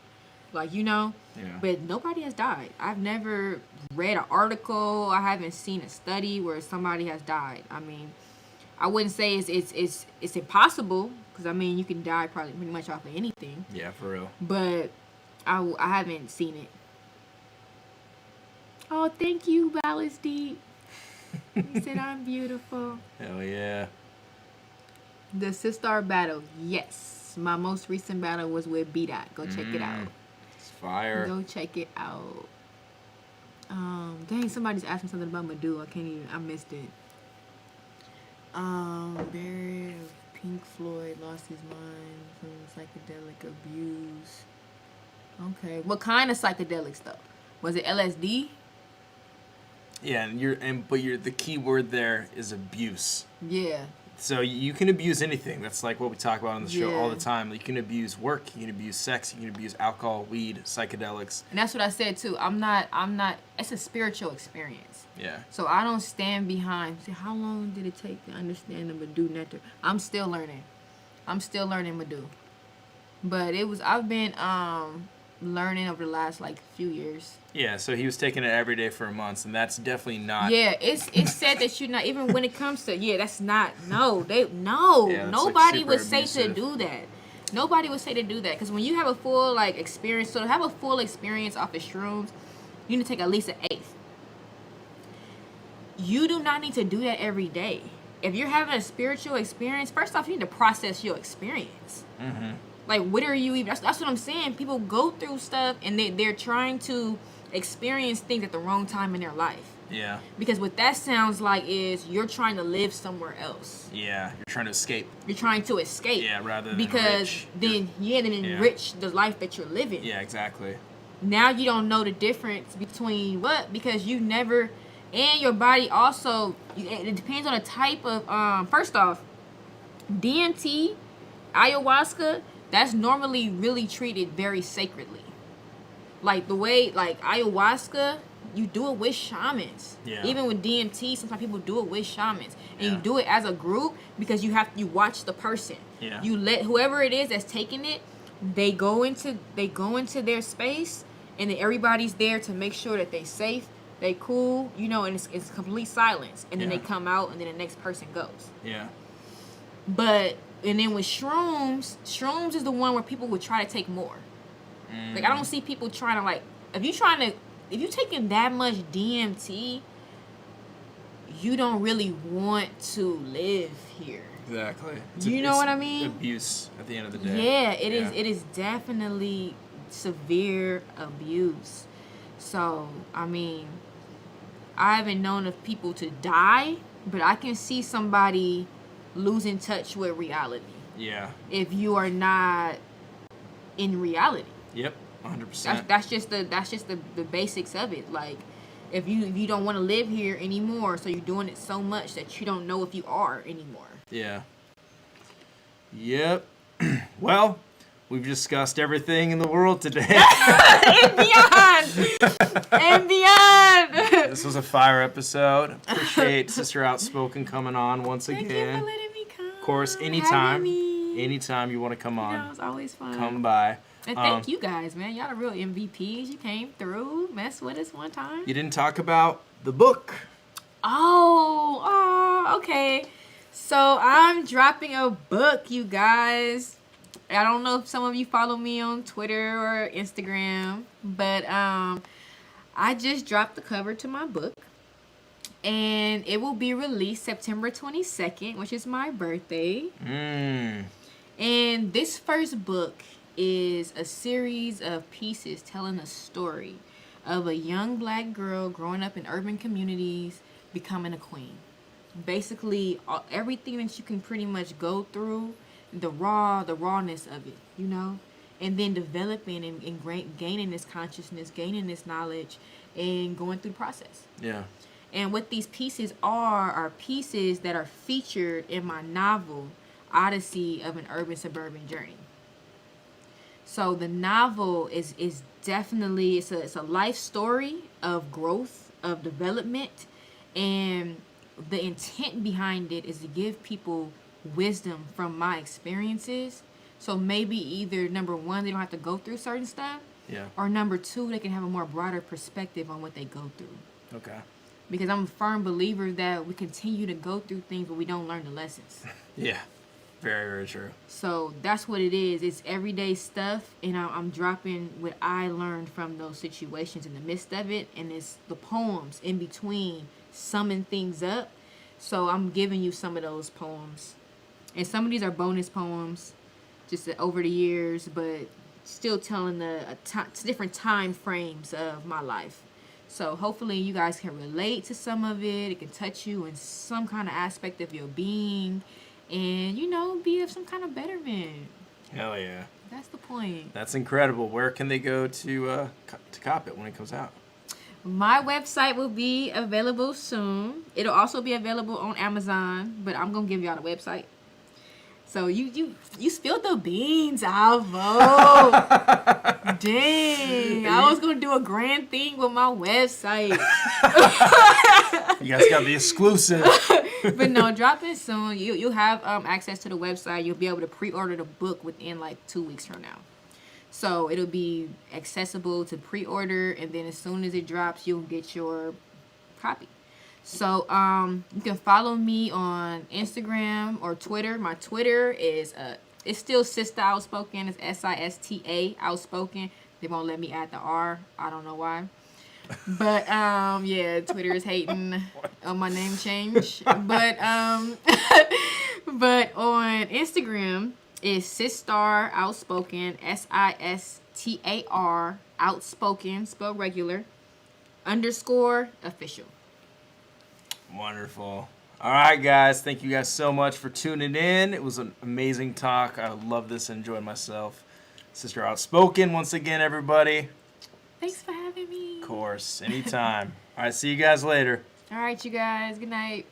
Like, you know? Yeah. But nobody has died. I've never read an article. I haven't seen a study where somebody has died. I mean, I wouldn't say it's impossible. Because, I mean, you can die probably pretty much off of anything. Yeah, for real. But I haven't seen it. Oh, thank you, Ballast Deep. You said I'm beautiful. Hell yeah. The SISTAR battle. Yes. My most recent battle was with B-Dot. Go check it out. It's fire. Go check it out. Dang, somebody's asking something about Madhu. I missed it. Barry of Pink Floyd lost his mind from psychedelic abuse. Okay. What kind of psychedelics though? Was it LSD? Yeah, but the key word there is abuse. Yeah. So you can abuse anything. That's like what we talk about on the show all the Yeah. time. You can abuse work, you can abuse sex, you can abuse alcohol, weed, psychedelics. And that's what I said too. I'm not it's a spiritual experience. Yeah. So I don't stand behind. See, how long did it take to understand the Madhu nectar? I'm still learning Madhu. But I've been learning over the last like few years. Yeah, so he was taking it every day for months, and that's definitely not. Yeah, it's said that you're not, even when it comes to, that's not, Yeah, that's, nobody like, would super say to abusive. do that. Nobody would say to do that, because when you have a full like experience, so to have a full experience off of shrooms, you need to take at least an eighth. You do not need to do that every day. If you're having a spiritual experience, first off, you need to process your experience. Mm-hmm. Like, what are you even... That's what I'm saying. People go through stuff, and they're trying to experience things at the wrong time in their life. Yeah. Because what that sounds like is you're trying to live somewhere else. Yeah, you're trying to escape. You're trying to escape. Yeah, rather than because enrich. then enrich the life that you're living. Yeah, exactly. Now you don't know the difference between what, because you never... And your body also... It depends on the type of... First off, DMT, ayahuasca... That's normally really treated very sacredly. Like the way, like ayahuasca, you do it with shamans. Yeah. Even with DMT, sometimes people do it with shamans, and Yeah. you do it as a group because you watch the person. Yeah. You let whoever it is that's taking it, they go into their space, and then everybody's there to make sure that they safe, they cool, you know, and it's complete silence, and then Yeah. they come out, and then the next person goes. Yeah. But and then with shrooms is the one where people would try to take more. Like I don't see people trying to like if you taking that much DMT, you don't really want to live here. Exactly. You know what I mean? Abuse at the end of the day. Yeah, it is. It is definitely severe abuse. So I mean, I haven't known of people to die, but I can see somebody losing touch with reality Yeah. if you are not in reality. Yep. 100%. That's just the basics of it. Like if you don't want to live here anymore, so you're doing it so much that you don't know if you are anymore. Yeah. Yep. Well, we've discussed everything in the world today. And beyond. And beyond. This was a fire episode. Appreciate Sister Outspoken coming on once again. Thank you for letting me come. Of course, Having anytime. me. Anytime you want to come You on, know, it's always fun. come by. And thank you guys, man. Y'all the real MVPs. You came through, messed with us one time. You didn't talk about the book. Oh, okay. So I'm dropping a book, you guys. I don't know if some of you follow me on Twitter or Instagram, but I just dropped the cover to my book, and it will be released September 22nd, which is my birthday. And this first book is a series of pieces telling a story of a young black girl growing up in urban communities becoming a queen. Basically, everything that you can pretty much go through, the rawness of it, you know, and then developing and gaining this consciousness, gaining this knowledge, and going through the process. Yeah. And what these pieces are pieces that are featured in my novel, Odyssey of an Urban Suburban Journey. So the novel is definitely, it's a life story of growth, of development, and the intent behind it is to give people wisdom from my experiences. So maybe either number one, they don't have to go through certain stuff, Yeah. or number two, they can have a more broader perspective on what they go through. Okay. Because I'm a firm believer that we continue to go through things, but we don't learn the lessons. Yeah. Very, very true. So that's what it is. It's everyday stuff, and I'm dropping what I learned from those situations in the midst of it, and it's the poems in between summing things up. So I'm giving you some of those poems, and some of these are bonus poems, just over the years, but still telling different time frames of my life. So hopefully you guys can relate to some of it. It can touch you in some kind of aspect of your being, and, you know, be of some kind of betterment. Hell yeah. That's the point. That's incredible. Where can they go to cop it when it comes out? My website will be available soon. It'll also be available on Amazon, but I'm going to give y'all the website. So you spilled the beans, Alvo. Dang. I was going to do a grand thing with my website. You guys got the exclusive. But no, dropping soon. You'll have access to the website. You'll be able to pre-order the book within like 2 weeks from now. So it'll be accessible to pre-order, and then as soon as it drops, you'll get your copy. So you can follow me on Instagram or Twitter. My Twitter is it's still Sister Outspoken. It's SISTA Outspoken. They won't let me add the R. I don't know why. But yeah, Twitter is hating on my name change. But but on Instagram is SISTAR Outspoken, SISTAR Outspoken, spelled regular, _official. Wonderful. All right, guys. Thank you guys so much for tuning in. It was an amazing talk. I love this and enjoyed myself. Sister Outspoken, once again, everybody. Thanks for having me. Of course. Anytime. All right. See you guys later. All right, you guys. Good night.